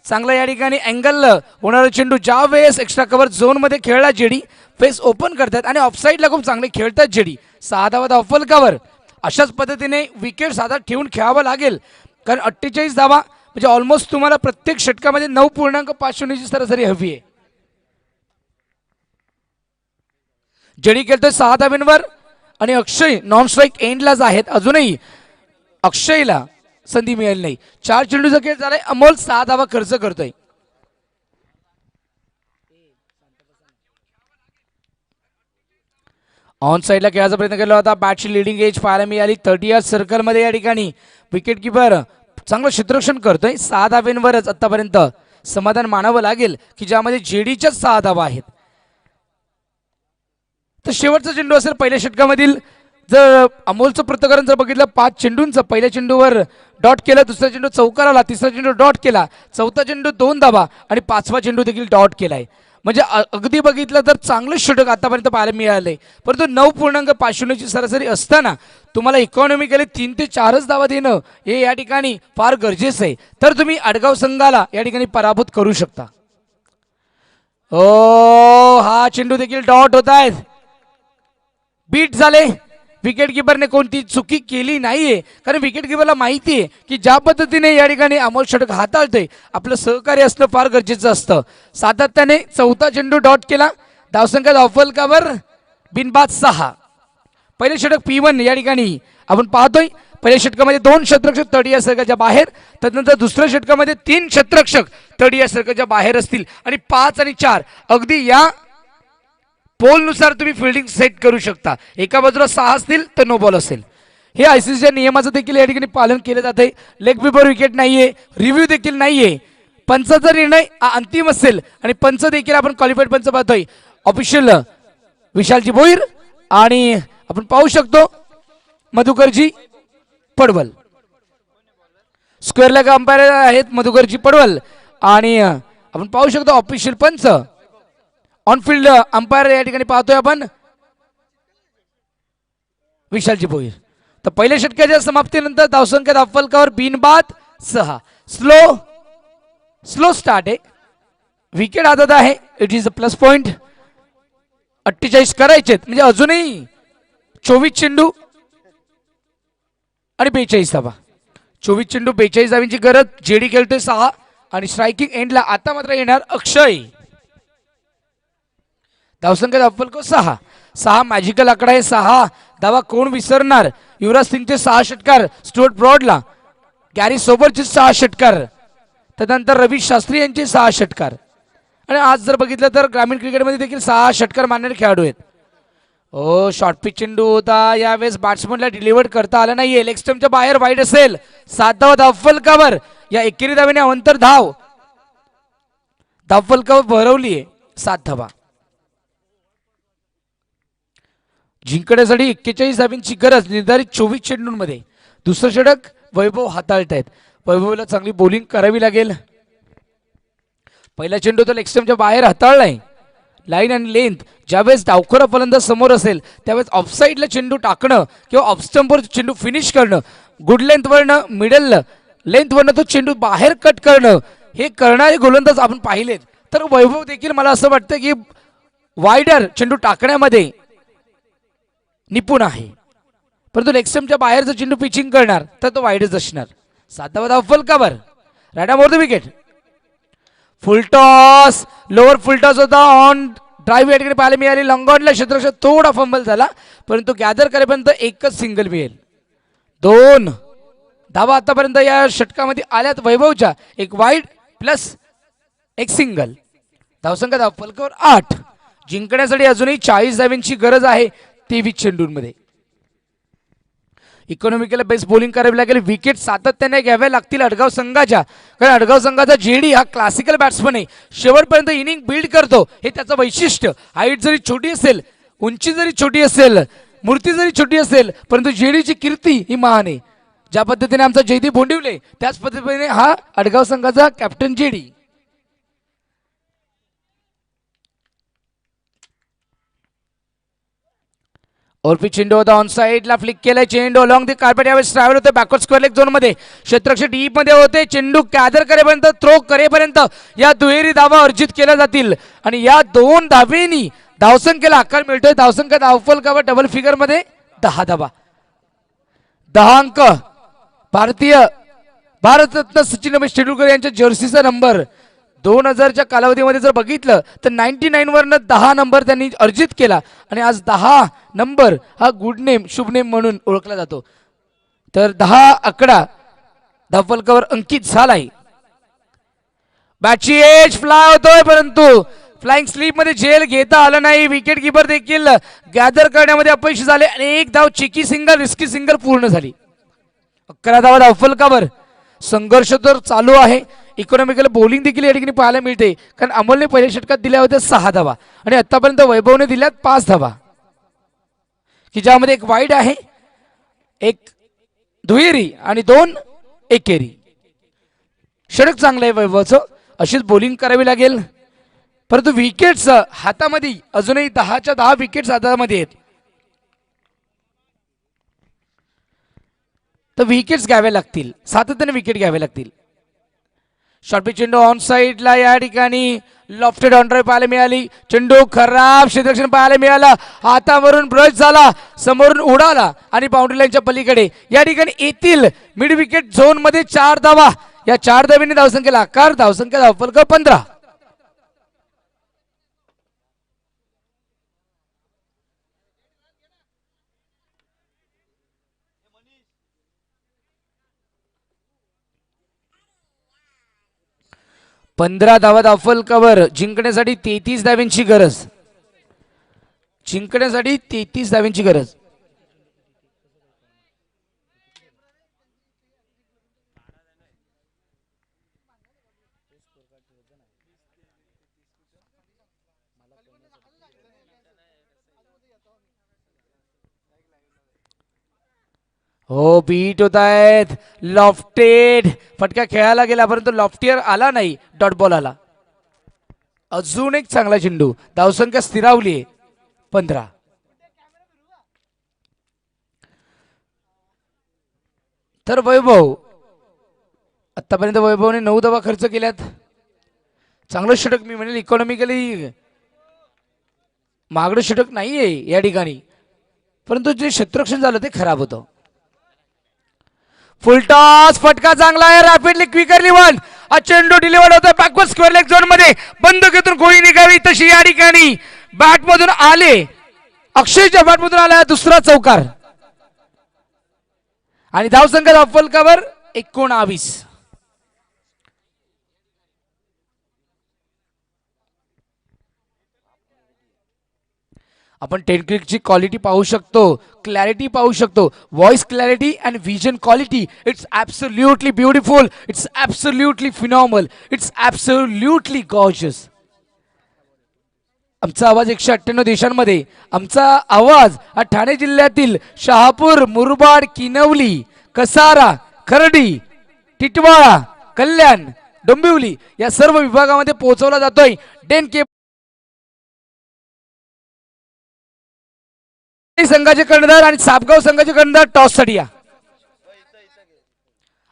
Speaker 1: चांगला या ठिकाणी अँगल होणारा चेंडू ज्या वेळेस एक्स्ट्रा कव्हर झोन मध्ये खेळला जेडी फेस ओपन करतात आणि ऑफसाईडला खूप चांगले खेळतात जेडी. 6 धावा अफ्फल कव्हर. अशाच पद्धतीने विकेट साधा ठेवून खेळावं लागेल कारण 48 धावा म्हणजे ऑलमोस्ट तुम्हाला प्रत्येक षटकामध्ये 9.5 सरासरी हवी आहे. जेडी खेळतोय 6 धाब्यांवर आणि अक्षय नॉन स्ट्राईक एंडलाच आहेत. अजूनही अक्षयला संधी मिळाली नाही. 4 चेंडूचा खेळ झालाय. अमोल 6 धावा खर्च करतोय. ऑन साईडला खेळायचा प्रयत्न केला होता. बॅटची लिडिंग एज पाहायला मिळाली. 30 सर्कलमध्ये या ठिकाणी विकेट किपर चांगलं क्षेत्ररक्षण करतोय. 6 धाब्यांवरच आतापर्यंत समाधान मानावं लागेल की ज्यामध्ये जेडीच्या 6 धावा आहेत. तर शेवटचा चेंडू असेल पहिल्या षटकामधील. जर अमोलचं पृथक्करण जर बघितलं 5 चेंडूंचं, पहिल्या चेंडूवर डॉट केला, दुसरा चेंडू चौकार आला, तिसरा चेंडू डॉट केला, चौथा चेंडू 2 धावा आणि 5वा चेंडू देखील डॉट केलाय. म्हणजे अगदी बघितलं तर चांगलं षटक आतापर्यंत पाहायला मिळालंय. परंतु 9.5 सरासरी असताना तुम्हाला इकॉनॉमिकली 3 ते 4च धावा देणं हे या ठिकाणी फार गरजेचं आहे. तर तुम्ही आडगाव संघाला या ठिकाणी पराभूत करू शकता. हा चेंडू देखील डॉट होत आहेत. बीट झाले. विकेट किपरने कोणती चुकी केली नाहीये कारण विकेट किपरला माहिती आहे की ज्या पद्धतीने या ठिकाणी अमोल षटक हाताळतोय आपलं सहकार्य असणं फार गरजेचं असतं. सातत्याने 4था चेंडू डॉट केला. धावसंख्या अफ्फल कव्हर बिनबाद 6. पहिले षटक P1 या ठिकाणी आपण पाहतोय. पहिल्या षटकामध्ये 2 क्षेत्ररक्षक तटीय सर्कलच्या बाहेर. त्यानंतर दुसऱ्या षटकामध्ये 3 क्षेत्ररक्षक तटीय सर्कलच्या बाहेर असतील आणि 5 आणि 4 अगदी या पोलनुसार तुम्ही फिल्डिंग सेट करू शकता. एका बाजूला 6 असतील तर नो बॉल असेल. हे आयसीसीच्या नियमाचं देखील या ठिकाणी पालन केलं जाते. लेग बिफोर विकेट नाहीये, रिव्ह्यू देखील नाहीये. पंचाचा निर्णय अंतिम असेल आणि पंच देखील आपण क्वालिफाईड पंच पाहतोय. ऑफिशियल विशालजी भोईर आणि आपण पाहू शकतो Madhukarji Padwal. Square leg umpire आहेत मधुकरजी पडवल आणि आपण पाहू शकतो ऑफिशियल पंच ऑनफिल्ड अंपायर या ठिकाणी पाहतोय आपण विशालजी भोईर. तर पहिल्या षटकाच्या समाप्तीनंतर धावसंख्या अफ्फल कव्हर बिनबाद 6. स्लो स्टार्ट आहे. विकेट हातात आहे. It is a plus point. 48 करायचे म्हणजे अजूनही 24 चेंडू आणि 42 धावा. 24 चेंडू 42 धावांची गरज. जेडी खेळतोय 6 आणि स्ट्रायकिंग एंडला आता मात्र येणार अक्षय. धावसंख्या अफ्फल को 6. 6 मॅजिकल आकडा आहे. 6 धावा कोण विसरणार. युवराज सिंगचे 6 षटकार. स्टुअर्ट ब्रॉडला गॅरी सोबरचे 6 षटकार. त्यानंतर रवी शास्त्री यांचे 6 षटकार आणि आज जर बघितलं तर ग्रामीण क्रिकेटमध्ये देखील 6 षटकार मारणारे खेळाडू आहेत. ओ शॉर्ट पिच चेंडू होता, यावेळेस बॅट्समनला डिलिव्हर करता आला नाहीये, लेग स्टंपच्या बाहेर वाईड असेल. 7 धावा धावफलकावर. या एकेरी धावेने अवंतर धाव धावफलकावर भरवलीये 7 धावा. जिंकण्यासाठी 41 धावांची गरज निर्धारित 24 चेंडूंमध्ये. दुसरं षटक वैभव हाताळतायत. वैभवला चांगली बॉलिंग करावी लागेल. पहिला चेंडू तर लेग स्टंपच्या बाहेर हाताळलाय. लाईन आणि लेंथ ज्यावेळेस डावखोरा फलंदाज समोर असेल त्यावेळेस ऑफसाईडला चेंडू टाकणं किंवा ऑफस्टंपवर चेंडू फिनिश करणं, गुड लेंथवरनं मिडल लेंथवरनं तो चेंडू बाहेर कट करणं, हे करणारे गोलंदाज आपण पाहिलेत. तर वैभव देखील मला असं वाटतं की वायडर चेंडू टाकण्यामध्ये निपुण आहे. परंतु लेग स्टंपच्या बाहेर जर चेंडू पिचिंग करणार तर तो वाईडच असणार. 7 धावा धावफलकावर. राडा more the wicket. Full toss, lower full toss होता. ऑन ड्राईव्ह या ठिकाणी पाहायला मिळाली. लॉंगॉनला क्षेत्ररक्षक थोडा फंबल झाला, परंतु गॅदर करेपर्यंत एकच सिंगल मिळेल. 2 धावा आतापर्यंत या षटकामध्ये आल्यात वैभवच्या. एक वाईड प्लस एक सिंगल. धावसंख्या धावफलकावर 8. जिंकण्यासाठी अजूनही 40 धावांची गरज आहे 23 चेंडूंमध्ये. इकॉनॉमिकल बेस्ट बॉलिंग करावी लागेल. विकेट सातत्याने घ्याव्या लागतील अडगाव संघाच्या, कारण अडगाव संघाचा जेडी हा क्लासिकल बॅट्समन आहे. शेवटपर्यंत इनिंग बिल्ड करतो, हे त्याचं वैशिष्ट्य. हाईट जरी छोटी असेल, उंची जरी छोटी असेल, मूर्ती जरी छोटी असेल, परंतु जेडीची कीर्ती ही महान आहे. ज्या पद्धतीने आमचा जयदीप बोंडिवले, त्याच पद्धतीने हा अडगाव संघाचा कॅप्टन जेडी. ओरपी चेंडू होता, ऑन साइडला फ्लिक केलाय चेंडू अलॉंग दी कार्पेट. यावेळेस ट्रॅव्हल होते बॅकवर्ड स्क्वेअर लेग झोन मध्ये. क्षेत्ररक्षक डीप मध्ये होते. चेंडू कॅदर करेपर्यंत, थ्रो करेपर्यंत या दुहेरी धावा अर्जित केल्या जातील आणि या 2 धावेनी धावसंख्येला आकार मिळतोय. धावसंख्या धावफलकावर डबल फिगर मध्ये 10 धावा. 10 अंक. भारतरत्न सचिन रमेश तेंडुलकर यांच्या जर्सीचा नंबर 2000च्या कालावधीमध्ये जर बघितलं तर 99 वरनं 10 नंबर त्यांनी अर्जित केला आणि आज 10 नंबर हा गुड नेम, शुभ नेम म्हणून ओळखला जातो. तर 10 आकडा धावफलकावर अंकित झालाय. बॅटची एज फ्लाय होतोय, परंतु फ्लाइंग स्लीप मध्ये झेल घेता आलं नाही. विकेट किपर देखील गॅदर करण्यामध्ये अपयशी झाले आणि एक धाव चिकी सिंगल, रिस्की सिंगल पूर्ण झाली. 11 धावा धावफलकावर. संघर्ष तर चालू आहे. इकॉनॉमिकल बॉलिंग देखील या ठिकाणी पाहायला मिळते, कारण अमोलने पहिल्या षटकात दिल्या होत्या 6 धावा आणि आतापर्यंत वैभवने दिल्यात 5 धावा, की ज्यामध्ये एक वाईड आहे, एक दुहेरी आणि 2 एकेरी. षटक चांगलं आहे वैभवचं. अशीच बॉलिंग करावी लागेल. परंतु विकेट्स हातामध्ये अजूनही 10च्या 10 विकेट्स हातामध्ये आहेत. तर विकेट्स घ्यावे लागतील, सातत्याने विकेट घ्यावे लागतील. शॉर्ट पिच चेंडू ऑन साइडला या ठिकाणी लॉफ्टेड ऑन ड्राइव्ह पाहायला मिळाली. चेंडू खराब क्षेत्ररक्षण पाहायला मिळाला. हातावरून ब्रश झाला, समोरून उडाला आणि बाउंड्री लाईनच्या पलीकडे या ठिकाणी येतील. मिड विकेट झोन मध्ये 4 धावा. या 4 धावेने धावसंख्येला आकार. धावसंख्या धावफलक 15. धावा धावफलकावर. जिंकण्यासाठी 33 धावांची गरज. जिंकण्यासाठी 33 धावांची गरज. हो, बीट होत आहेत. लॉफ्टेड फटका खेळायला गेला, परंतु लॉफ्टियर आला नाही, डॉट बॉल आला. अजून एक चांगला चेंडू. धावसंख्या स्थिरावली 15. तर वैभव आतापर्यंत वैभवने 9 धावा खर्च केल्यात. चांगलं षटक मी म्हणेल. इकॉनॉमिकली महागडं षटक नाहीये या ठिकाणी, परंतु जे क्षेत्ररक्षण झालं ते खराब होतं. फुलटॉस फटका चांगला आहे. Rapidly quickerly one. हा चेंडू डिलिव्हर्ड होतोय बॅकवर्ड स्क्वेअर लेग झोन मध्ये. बंदुकीतून गोळी निघावी तशी या ठिकाणी बॅट मधून आले. अक्षयच्या बॅट मधून आला दुसरा चौकार आणि धावसंख्या धावफलकावर 19. आपण 10 क्रिकची क्वालिटी पाहू शकतो, क्लॅरिटी पाहू शकतो, voice clarity and vision quality. It's absolutely beautiful, it's absolutely phenomenal, it's absolutely gorgeous. आमचा आवाज 198 देशांमध्ये, आमचा आवाज हा ठाणे जिल्ह्यातील शहापूर, मुरबाड, किनवली, कसारा, खर्डी, टिटवाळा, कल्याण, डोंबिवली या सर्व विभागामध्ये पोहोचवला जातोय. डेन केबल संघाचे कर्णधार आणि सापगाव संघाचे कर्णधार टॉससाठी या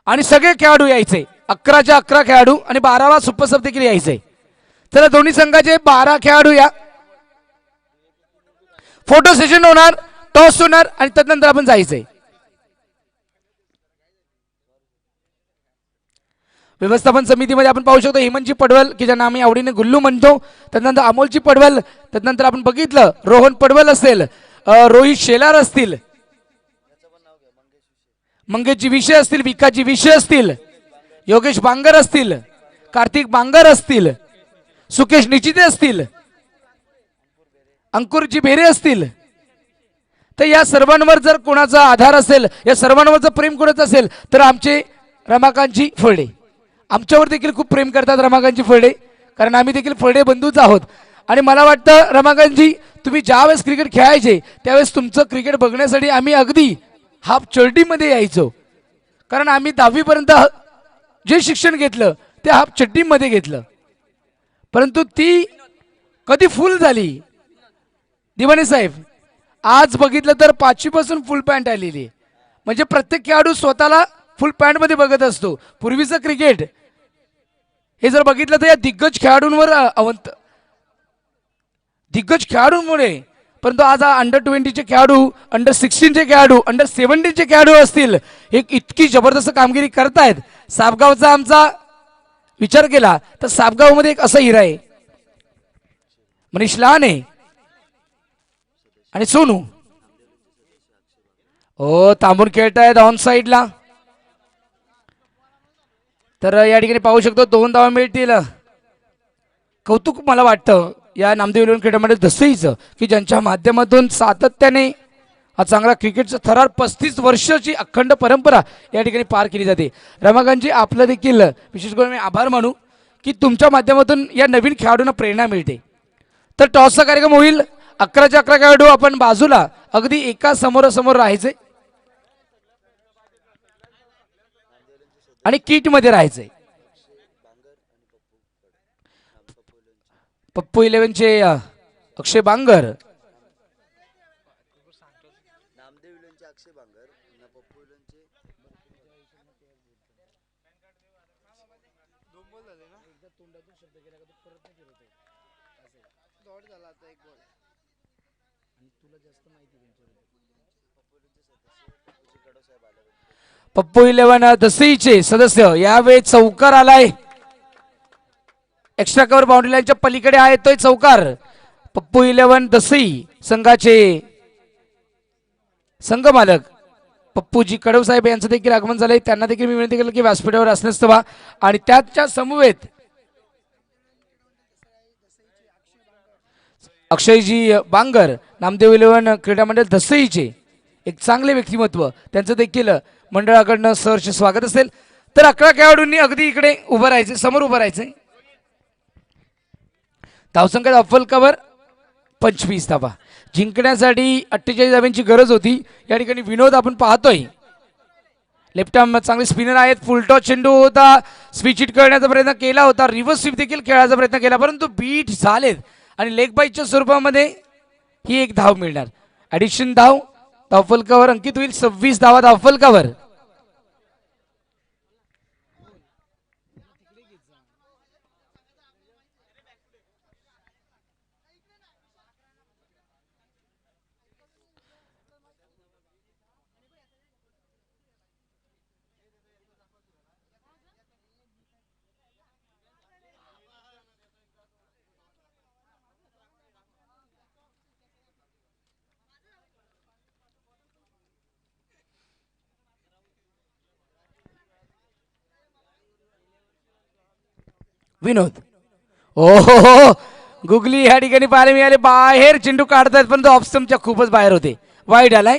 Speaker 1: आणि सगळे खेळाडू यायचे. 11च्या 11 खेळाडू आणि 12वा सुपर सब देखील यायचे. चला दोन्ही संघाचे 12 खेळाडू या. फोटो सेशन होणार, टॉस होणार आणि त्यानंतर आपण जायचंय. व्यवस्थापन समितीमध्ये आपण पाहू शकतो हेमंतजी पडवल की ज्यांना आम्ही आवडीने गुल्लू म्हणतो, त्यानंतर अमोलजी पडवल, त्यानंतर आपण बघितलं रोहन पडवल असेल, रोहित शेलार असतील, मंगेशजी विषय असतील, विकासजी विषय असतील, योगेश बांगर असतील, कार्तिक बांगर असतील, सुकेश निचिते असतील, अंकुरजी बेरे असतील. तर या सर्वांवर जर कोणाचा आधार असेल, या सर्वांवर जर प्रेम कोणाचं असेल तर आमचे रमाकांतजी फळडे. आमच्यावर देखील खूप प्रेम करतात रमाकांतजी फळडे, कारण आम्ही देखील फळडे बंधूच आहोत. आणि मला वाटतं रमाकांतजी तुम्ही ज्यावेळेस क्रिकेट खेळायचे त्यावेळेस तुमचं क्रिकेट बघण्यासाठी आम्ही अगदी हाफ चड्डीमध्ये यायचो, कारण आम्ही 10वी पर्यंत जे शिक्षण घेतलं ते हाफ चड्डीमध्ये घेतलं. परंतु ती कधी फुल झाली दिवाणे साहेब, आज बघितलं तर 5वी पासून फुल पॅन्ट आलेली आहे. म्हणजे प्रत्येक खेळाडू स्वतःला फुल पॅन्ट मध्ये बघत असतो. पूर्वीचं क्रिकेट हे जर बघितलं तर या दिग्गज खेळाडूंवर दिग्गज खेळाडूंमुळे, परंतु आज अंडर 20चे खेळाडू, अंडर 16चे खेळाडू, अंडर 17चे खेळाडू असतील, एक इतकी जबरदस्त कामगिरी करतायत. सापगावचा आमचा विचार केला तर सापगावमध्ये एक असा हिरा आहे, मनीष लहाने आणि सोनू हो थांबून खेळतायत ऑन साईडला. तर या ठिकाणी पाहू शकतो 2 धावा मिळतील. कौतुक मला वाटतं या नामदेव इलेव्हन क्रीडामध्ये दसईचं की ज्यांच्या माध्यमातून सातत्याने हा चांगला क्रिकेटचा थरार 35 वर्षाची अखंड परंपरा या ठिकाणी पार केली जाते. रमाकांतजी आपलं देखील विशेष करून मी आभार मानू की तुमच्या माध्यमातून या नवीन खेळाडूंना प्रेरणा मिळते. तर टॉसचा कार्यक्रम होईल. 11च्या 11 खेळाडू आपण बाजूला अगदी एका समोरासमोर राहायचे आणि किट मध्ये राहायचे. पप्पू 11चे अक्षय बांगर, पप्पू 11 दसईचे सदस्य यावेळी चौकार आलाय. एक्स्ट्रा कव्हर बाउंड्री लाईनच्या पलीकडे आहे तो चौकार. पप्पू 11 दसई संघाचे संघ मालक पप्पूजी कडव साहेब यांचं देखील आगमन झालंय. त्यांना देखील मी विनंती केलं की व्यासपीठावर असण्यास हवा. आणि त्याच्या समवेत अक्षयजी बांगर, नामदेव 11 क्रीडा मंडळ दसईचे एक चांगले व्यक्तिमत्व, त्यांचं देखील मंडळाकडनं सहर्ष स्वागत असेल. तर 11 खेळाडूंनी अगदी इकडे उभं राहायचे, समोर उभं राहायचंय. धावसंख्येत अव्वल कव्हर 25 धावा जिंकण्यासाठी 48 धाव्यांची गरज होती. या ठिकाणी विनोद आपण पाहतोय, लेफ्ट आर्म चांगले स्पिनर आहेत. फुलटॉस चेंडू होता, स्विच हिट करण्याचा प्रयत्न केला होता, रिव्हर्स स्वीप देखील खेळायचा प्रयत्न केला, परंतु बीट झालेत आणि लेग बाईटच्या स्वरूपामध्ये ही एक धाव मिळणार. ॲडिशन धाव, धावफल कव्हर अंकित होईल. 26 धावा धावफल कव्हर. विनोद, ओ हो गुगली या ठिकाणी पाहायला मिळाले. बाहेर चेंडू काढतायत परंतु ऑफस्टमच्या खूपच बाहेर होते, वाईड आलाय.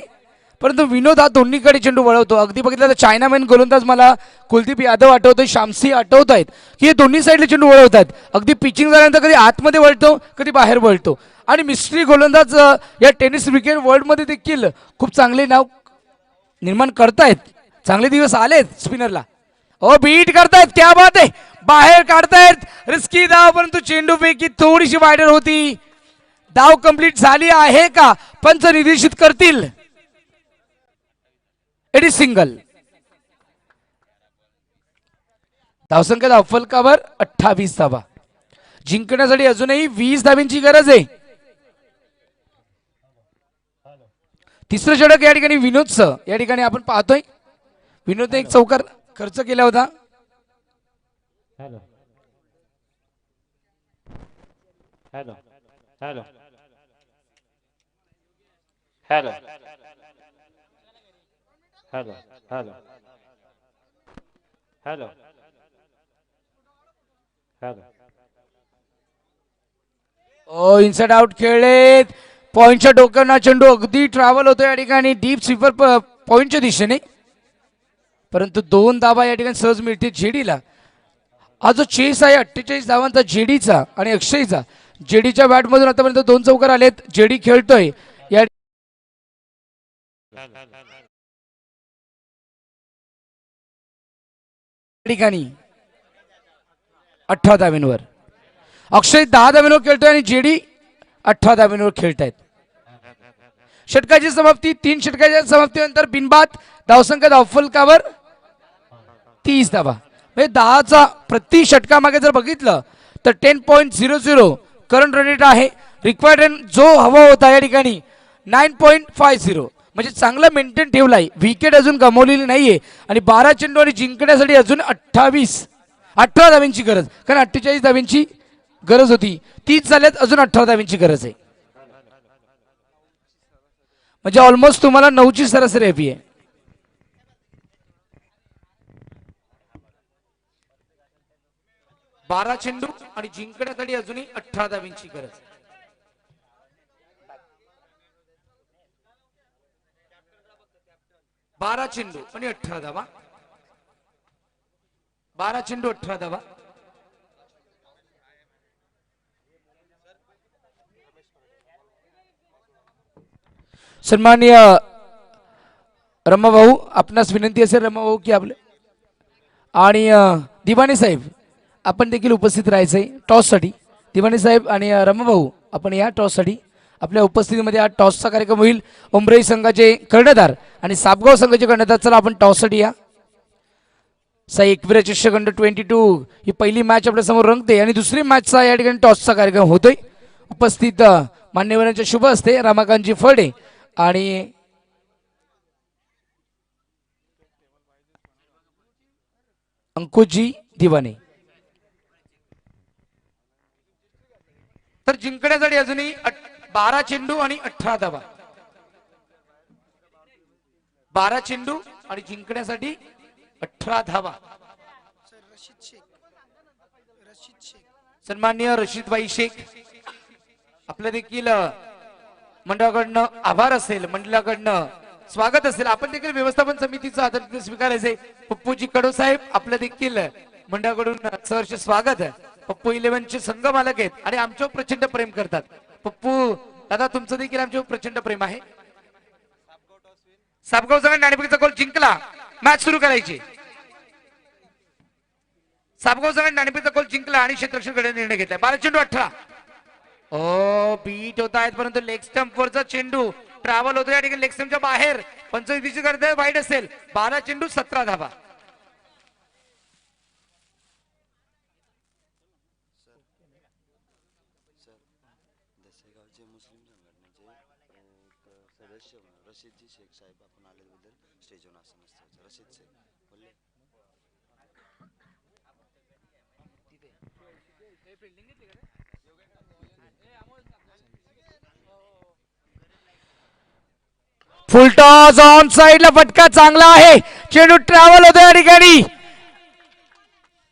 Speaker 1: परंतु विनोद हा दोन्हीकडे चेंडू वळवतो. अगदी बघितलं तर चायनामॅन गोलंदाज मला कुलदीप यादव आठवतोय, शामसी आठवत आहेत की हे दोन्ही साईडला चेंडू वळवतात. अगदी पिचिंग झाल्यानंतर कधी आतमध्ये वळतो कधी बाहेर वळतो. आणि मिस्ट्री गोलंदाज या टेनिस क्रिकेट वर्ल्डमध्ये देखील खूप चांगले नाव निर्माण करतायत. चांगले दिवस आलेत स्पिनरला. ओ बीट करतायत, क्या बात आहे. बाहेर काढतायत, रिस्की धाव परंतु चेंडू पैकी थोडीशी वायडर होती. धाव कंप्लीट झाली आहे का पंच निर्देशित करतील. It is single. धावसंख्या धाव फलकावर 28 धावा. जिंकण्यासाठी अजूनही 20 धावांची गरज आहे. तिसरं षटक या ठिकाणी विनोदचं या ठिकाणी आपण पाहतोय. विनोदने एक चौकार खर्च केला होता.
Speaker 3: Hello hello hello hello hello hello hello hello.
Speaker 1: Oh inside out खेळलेत. पॉइंटच्या डोक्याना चेंडू अगदी ट्रॅव्हल होतो या ठिकाणी डीप स्वीपर पॉइंटच्या दिशेने, परंतु 2 धावा या ठिकाणी सहज मिळते जेडीला. हा जो चेस आहे 48 धावांचा जेडीचा आणि अक्षयचा. जेडीच्या बॅटमधून आतापर्यंत 2 चौकार आलेत. जेडी खेळतोय या ठिकाणी 18 धावांवर. अक्षय 10 धावांवर खेळतोय आणि जेडी 18 धावांवर खेळतायत. षटकाची समाप्ती. 3 षटकाच्या समाप्तीनंतर बिनबाद धावसंख्या धावफलकावर 30 धावा. म्हणजे 10चा प्रति षटकामागे जर बघितलं तर 10.00 करंट रन रेट आहे. रिक्वायर्ड रन जो हवा होता या ठिकाणी 9.50, म्हणजे चांगला मेंटेन ठेवलाय. विकेट अजून गमावलेली नाहीये आणि 12 चेंडू आणि जिंकण्यासाठी अजून 18 धावांची गरज. कारण 48 धावांची गरज होती, 30 झाल्यात, अजून 18 धावांची गरज आहे. म्हणजे ऑलमोस्ट तुम्हाला 9ची सरासरी हवी आहे. बारा चेंडू आणि जिंकण्यासाठी अजूनही 18 धावांची गरज. बारा चेंडू आणि 18 धावा. 12 चेंडू 18 धावा. सन्माननीय रमाभाऊ, आपणास विनंती असेल रमाभाऊ की आपले आणि दिवाणे साहेब आपण देखील उपस्थित राहायचंय टॉससाठी. दिवाणे साहेब आणि रमाभाऊ आपण या टॉससाठी आपल्या उपस्थितीमध्ये. हा टॉसचा कार्यक्रम होईल. उमराई संघाचे कर्णधार आणि सापगाव संघाचे कर्णधार. चला आपण टॉससाठी या. साई एकविरा चषक अंडर 22 ही पहिली मॅच आपल्या समोर रंगते आणि दुसरी मॅचचा या ठिकाणी टॉसचा कार्यक्रम होतोय. उपस्थित मान्यवरांच्या शुभ असते रमाकांतजी फडे आणि अंकुशजी दिवाणे. तर जिंकण्यासाठी अजूनही 12 चेंडू आणि 18 धावा. 12 चेंडू आणि जिंकण्यासाठी 18 धावा. सन्माननीय रशीदभाई शेख आपलं देखील मंडळाकडनं आभार असेल, मंडळाकडनं स्वागत असेल. आपण देखील व्यवस्थापन समितीचं आदर स्वीकारायचे. पप्पूजी कडो साहेब आपलं देखील मंडळाकडून सहर्ष स्वागत. पप्पू 11चे संघ मालक आहेत आणि आमच्यावर प्रचंड प्रेम करतात. पप्पू दादा तुमचं देखील आमच्यावर प्रचंड प्रेम आहे. सापगाव संघ नाणेफेकीचा गोल जिंकला. मॅच सुरू करायची. सापगाव संघ नाणेफेकीचा गोल जिंकला आणि क्षेत्ररक्षण करण्याचा निर्णय घेतला. 12 चेंडू 18. ओ बीट होत आहेत परंतु लेग स्टंप वरचा चेंडू ट्रॅव्हल होतो या ठिकाणी लेग स्टंपच्या बाहेर. पंचवीस करते वाईट असेल. 12 चेंडू 17 धावा.
Speaker 4: दसेगावचे मुस्लिम संघटनेचे सदस्य रशीदजी शेख साहेब आपण आल्याबद्दल स्टेजवर आसन रशीद शेख बोलले.
Speaker 1: फुलटॉस ऑन साइडला फटका चांगला आहे. चेंडू ट्रॅव्हल होतो या ठिकाणी.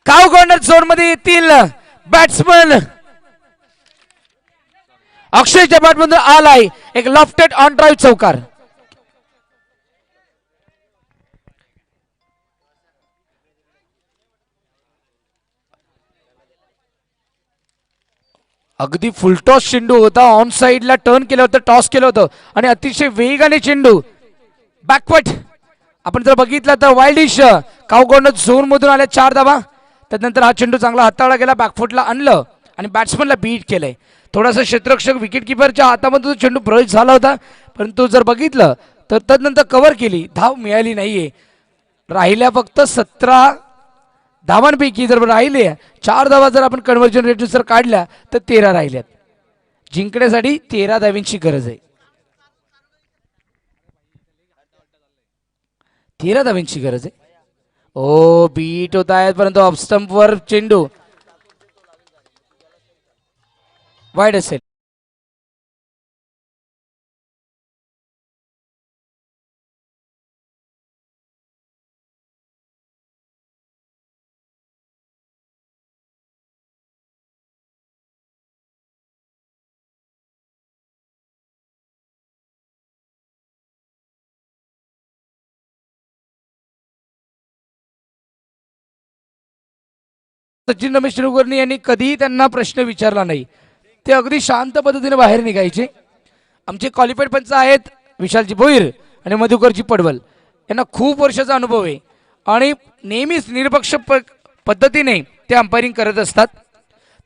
Speaker 1: काव कॉर्नर झोन मध्ये येतील बॅट्समन अक्षयच्या बॅटमधून आलाय एक लॉफ्टेड ऑन ड्राईव्ह चौकार. अगदी फुलटॉस चेंडू होता. ऑन साइडला टर्न केलं होतं, टॉस केलं होतं आणि अतिशय वेगाने चेंडू बॅकवर्ड आपण जर बघितलं तर वाईल्डिश काउकॉर्नर झोन मधून आल्या 4 धावा. त्यानंतर हा चेंडू चांगला हाताळला गेला, बॅकफुटला आणलं आणि बॅट्समनला बीट केलंय. थोडासा क्षेत्ररक्षक विकेट किपरच्या हातामधून चेंडू ब्रश झाला होता, परंतु जर बघितलं तर त्यानंतर कव्हर केली, धाव मिळाली नाहीये. राहिल्या फक्त 17 धावांपैकी जर राहिले 4 धावा जर आपण कन्व्हर्जन रेटनुसार काढल्या तर 13 राहिल्यात. जिंकण्यासाठी 13 धावांची गरज आहे. 13 धावांची गरज आहे. ओ बीट होत आहेत परंतु ऑफस्टंप वर चेंडू वाईड असेल. सचिन रमेश तेंडुलकर यांनी कधीही त्यांना प्रश्न विचारला नाही. ते अगदी शांत पद्धतीने बाहेर निघायचे. आमचे क्वालिफाईड पंच आहेत विशालजी भोईर आणि मधुकरजी पडवल. यांना खूप वर्षाचा अनुभव आहे आणि नेहमीच निरपक्ष पद्धतीने ते अंपायरिंग करत असतात.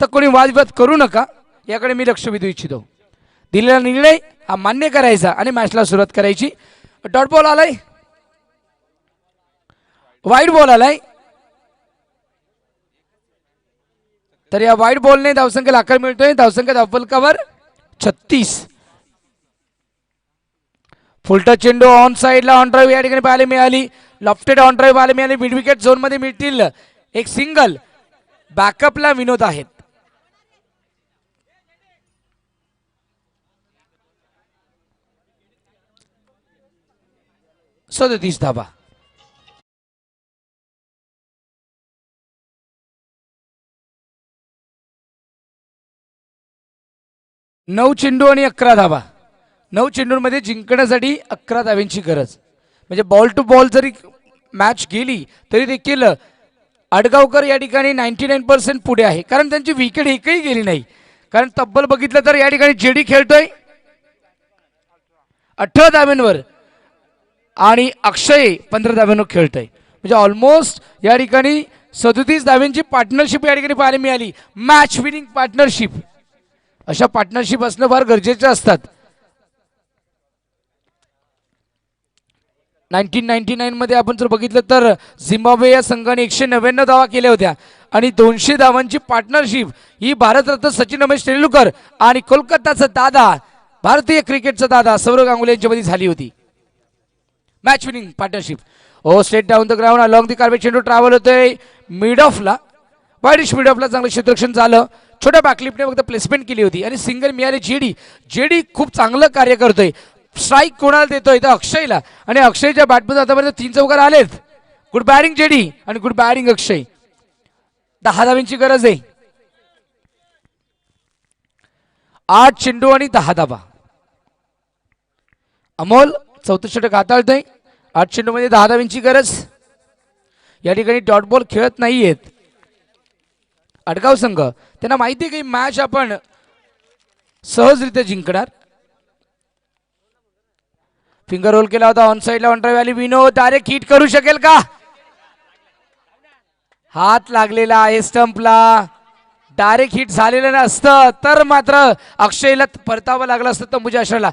Speaker 1: तर कोणी वादविवाद करू नका याकडे मी लक्ष वेधू इच्छितो. दिलेला निर्णय हा मान्य करायचा आणि मॅचला सुरुवात करायची. डॉट बॉल आलाय, वाईड बॉल आलाय. तर या वाईट बॉलने धावसंख्येला आकार मिळतोय. धावसंख्या धावफलकावर 36. फुलटा चेंडू ऑन साइडला ऑन ड्राईव्ह या ठिकाणी पाहायला मिळाली. लॉफ्टेड ऑन ड्राईव्ह पाहायला मिळाली. मिड विकेट झोन मध्ये मिळतील एक सिंगल. बॅकअपला विनोद आहेत. सदतीस धावा. 9 चेंडू आणि 11 धावा. 9 चेंडूंमध्ये जिंकण्यासाठी 11 धाव्यांची गरज. म्हणजे बॉल टू बॉल जरी मॅच गेली तरी देखील आडगावकर या ठिकाणी 99% पुढे आहे, कारण त्यांची विकेट एकही गेली नाही. कारण तब्बल बघितलं तर या ठिकाणी जेडी खेळतोय 18 धाव्यांवर आणि अक्षय 15 धाव्यांवर खेळतोय. म्हणजे ऑलमोस्ट या ठिकाणी 37 धाव्यांची पार्टनरशिप या ठिकाणी पाहायला मिळाली. Match winning partnership. अशा पार्टनरशिप असणं फार गरजेचे असतात. 1999 मध्ये आपण जर बघितलं तर झिम्बाब्वे या संघाने 199 धावा केल्या होत्या आणि 200 धावांची पार्टनरशिप ही भारतरत्न सचिन रमेश तेंडुलकर आणि कोलकाताचा दादा, भारतीय क्रिकेटचा दादा सौरव गांगुली यांच्यामध्ये झाली होती. Match winning partnership. Oh straight down the ground along the carpet चेंडू ट्रॅव्हल होतोय मिड ऑफला. वाईडिश मिड ऑफला चांगलं क्षेत्ररक्षण झालं. छोट्या बॅकलिपने फक्त प्लेसमेंट केली होती आणि सिंगल मिळाले. जेडी जेडी खूप चांगलं कार्य करतोय. स्ट्राईक कोणाला देतोय तर अक्षयला आणि अक्षयच्या बॅटमध्ये आतापर्यंत 3 चौकार आलेत. गुड बॅटिंग जेडी आणि गुड बॅटिंग अक्षय. 10 धावांची गरज आहे. 8 चेंडू आणि 10 धावा. अमोल चौथं षटक हाताळतोय. 8 चेंडू मध्ये 10 धावांची गरज. या ठिकाणी डॉट बॉल खेळत नाहीयेत अडगाव संघ. त्यांना माहिती आहे की मॅच आपण सहजरित्या जिंकणार. फिंगर रोल केला होता ऑन साइडला ऑन ड्राईव्ह आली. विनोद डायरेक्ट हिट करू शकेल का? हात लागलेला आहे स्टंपला. डायरेक्ट हिट झालेलं नसतं तर मात्र अक्षयला परतावं लागलं असतं तंबूच्या आश्रयाला.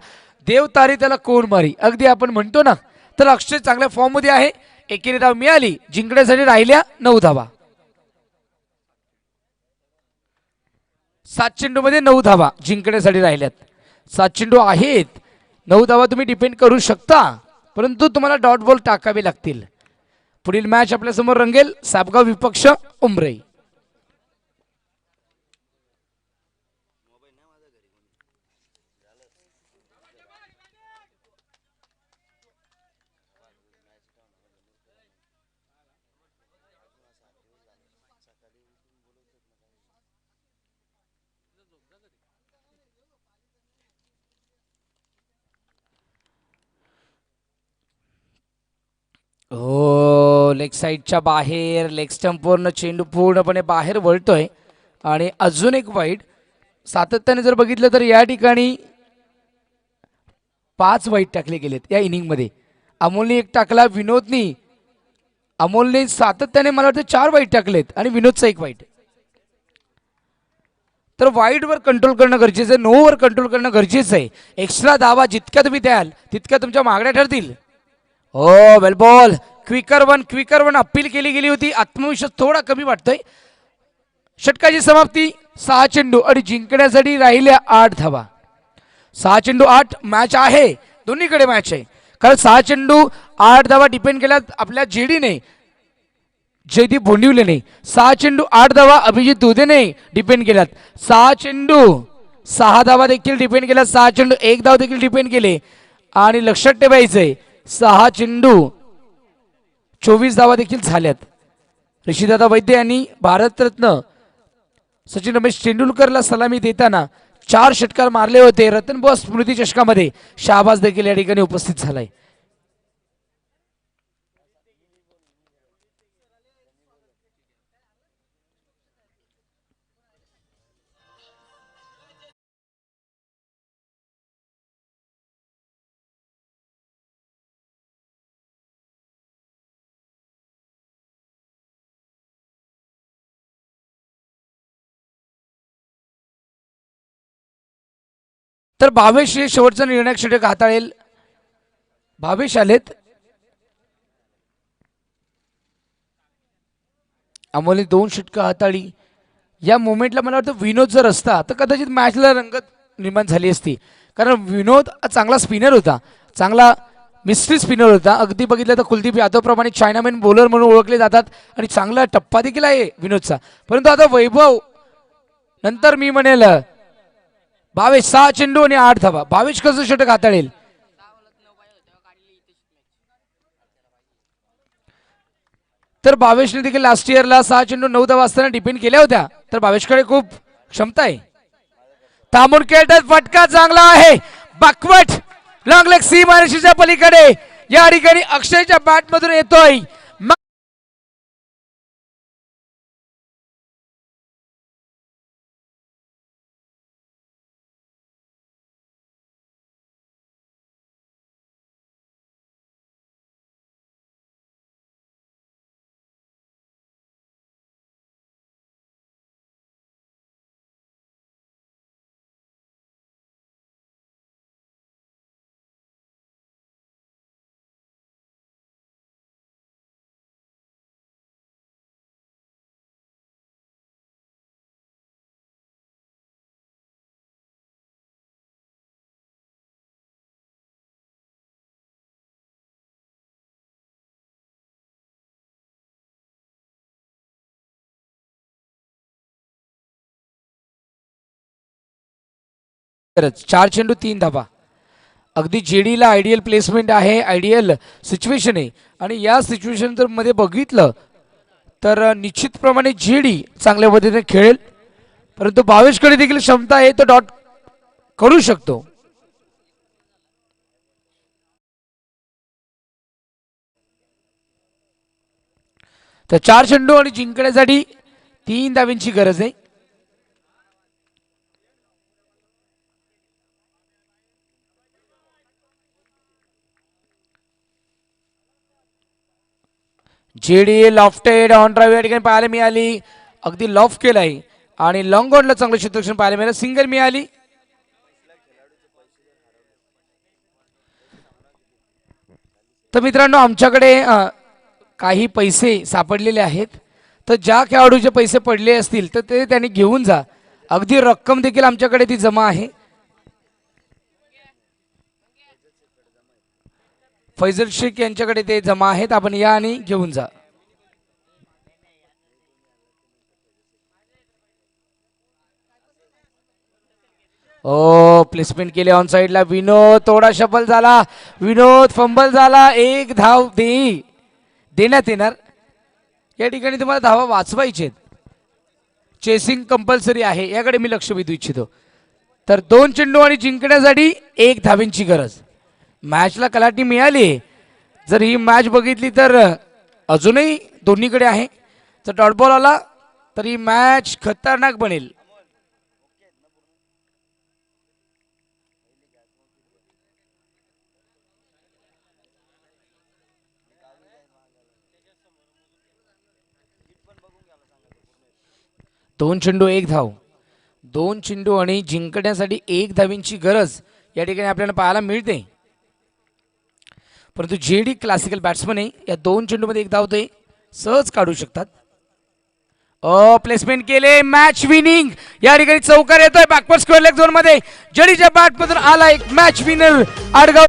Speaker 1: देव तारी त्याला कोण मारी अगदी आपण म्हणतो ना. तर अक्षय चांगल्या फॉर्म मध्ये आहे. एकेरी धाव मिळाली. जिंकण्यासाठी राहिल्या 9 धावा. 7 चेंडू मध्ये 9 धावा जिंकण्यासाठी राहिल्यात. 7 चेंडू आहेत. 9 धावा तुम्ही डिपेंड करू शकता, परंतु तुम्हाला डॉट बॉल टाकावे लागतील. पुढील मॅच आपल्या समोर रंगेल. सापगाव विपक्ष उमरई. हो, लेग साईडच्या बाहेर, लेग स्टंपवरनं चेंडू पूर्णपणे बाहेर वळतोय आणि अजून एक वाईट. सातत्याने जर बघितलं तर या ठिकाणी 5 वाईट टाकले गेलेत या इनिंगमध्ये. अमोलने एक टाकला, अमोलने सातत्याने मला वाटतं 4 वाईट टाकलेत आणि विनोदचा 1 वाईट. तर वाईटवर कंट्रोल करणं गरजेचं आहे, नोवर कंट्रोल करणं गरजेचं आहे. एक्स्ट्रा धावा जितक्या तुम्ही द्याल तितक्या तुमच्या मागण्या ठरतील. हो, वेल बॉल. क्विकर वन अपील केली गेली होती. आत्मविश्वास थोडा कमी वाटतोय. षटकाची समाप्ती. 6 चेंडू आणि जिंकण्यासाठी राहिल्या 8 धावा. 6 चेंडू 8 मॅच आहे, दोन्हीकडे मॅच आहे. कारण 6 चेंडू 8 धावा डिपेंड केल्यात आपल्या जेडीने, जयदीप भोंडिवलेने. 6 चेंडू 8 धावा अभिजित दुधेने डिपेंड केल्यात. 6 चेंडू 6 धावा देखील डिपेंड केल्यात. 6 चेंडू 1 धाव देखील डिपेंड केले. आणि लक्षात ठेवायचंय 6 चेंडू 24 धावा देखील झाल्यात. ऋषीदादा वैद्य यांनी भारतरत्न सचिन रमेश तेंडुलकरला सलामी देताना 4 षटकार मारले होते. रतनबुवा स्मृती चषकामध्ये शाहबाज देखील या ठिकाणी उपस्थित झालाय. तर भावेश हे शेवटचं निर्णायक षटक हाताळेल. भावेश आलेत. अमोलने 2 षटकं हाताळली. या मोमेंटला मला वाटतं विनोद जर असता तर कदाचित मॅचला रंगत निर्माण झाली असती. कारण विनोद चांगला स्पिनर होता, चांगला मिस्ट्री स्पिनर होता. अगदी बघितलं तर कुलदीप यादव प्रमाणे चायनामॅन बॉलर म्हणून ओळखले जातात आणि चांगला टप्पा देखील आहे विनोदचा. परंतु आता वैभव नंतर मी म्हणेल 22 6 चेंडू आणि 8 धावा. 22 कसं षटक हाताळेल. तर 22ने देखील लास्ट इयरला 6 चेंडू 9 धावा असताना डिपेंड केल्या होत्या. तर 22कडे खूप क्षमता आहे. तामून खेळतात, फटका चांगला आहे, बॅकवर्ड लॉंग लेग सी मार्शीच्या पलीकडे या ठिकाणी अक्षयच्या बॅट मधून येतोय. चार चेंडू 3 धावा. अगदी जेडीला आयडियल प्लेसमेंट आहे, आयडियल सिच्युएशन आहे. आणि या सिच्युएशन जर मध्ये बघितलं तर निश्चितप्रमाणे जेडी चांगल्या पद्धतीने खेळेल. परंतु 22 कडे देखील क्षमता आहे, तो डॉट करू शकतो. तर 4 चेंडू आणि जिंकण्यासाठी 3 धावांची गरज आहे. जेडी लॉफ्टेड ऑन ड्राईव्ह या ठिकाणी पाहायला मिळाली. अगदी लॉफ्ट केलाय आणि लॉंग ऑनला चांगलं क्षेत्ररक्षण पाहायला मिळालं. सिंगल मिळाली. तर मित्रांनो, आमच्याकडे काही पैसे सापडलेले आहेत. तर ज्या खेळाडूचे पैसे पडले असतील तर ते त्यांनी घेऊन जा. अगदी रक्कम देखील आमच्याकडे ती जमा आहे. फैजल शेख यांच्याकडे ते जमा आहेत. आपण या आणि घेऊन जा. ओ, प्लेसमेंट केले ऑन साइडला. विनोद थोडा शफल झाला, विनोद फंबल झाला. 1 धाव देण्यात येणार. या ठिकाणी तुम्हाला धावा वाचवायचे. चेसिंग कंपल्सरी आहे, याकडे मी लक्ष वेधू इच्छितो. तर 2 चेंडू आणि जिंकण्यासाठी 1 धावेंची गरज. मॅचला कलाटणी मिळाली. जर ही मॅच बघितली तर अजूनही दोन्हीकडे आहे. जर डॉट बॉल आला तर ही मॅच खतरनाक बनेल. दोन चेंडू एक धाव, दोन चेंडू आणि जिंकण्यासाठी एक धावींची गरज या ठिकाणी आपल्याला पाहायला मिळते. परंतु जेडी क्लासिकल बॅट्समन आहे, या दोन चेंडूमध्ये एक धाव ते सहज काढू शकतात. प्लेसमेंट केले, मॅच विनिंग या ठिकाणी चौकार येतोय बॅकवर्ड स्क्वेअर लेग झोन मध्ये. जडेजा बॅट मधून आला एक मॅच विनर आडगाव.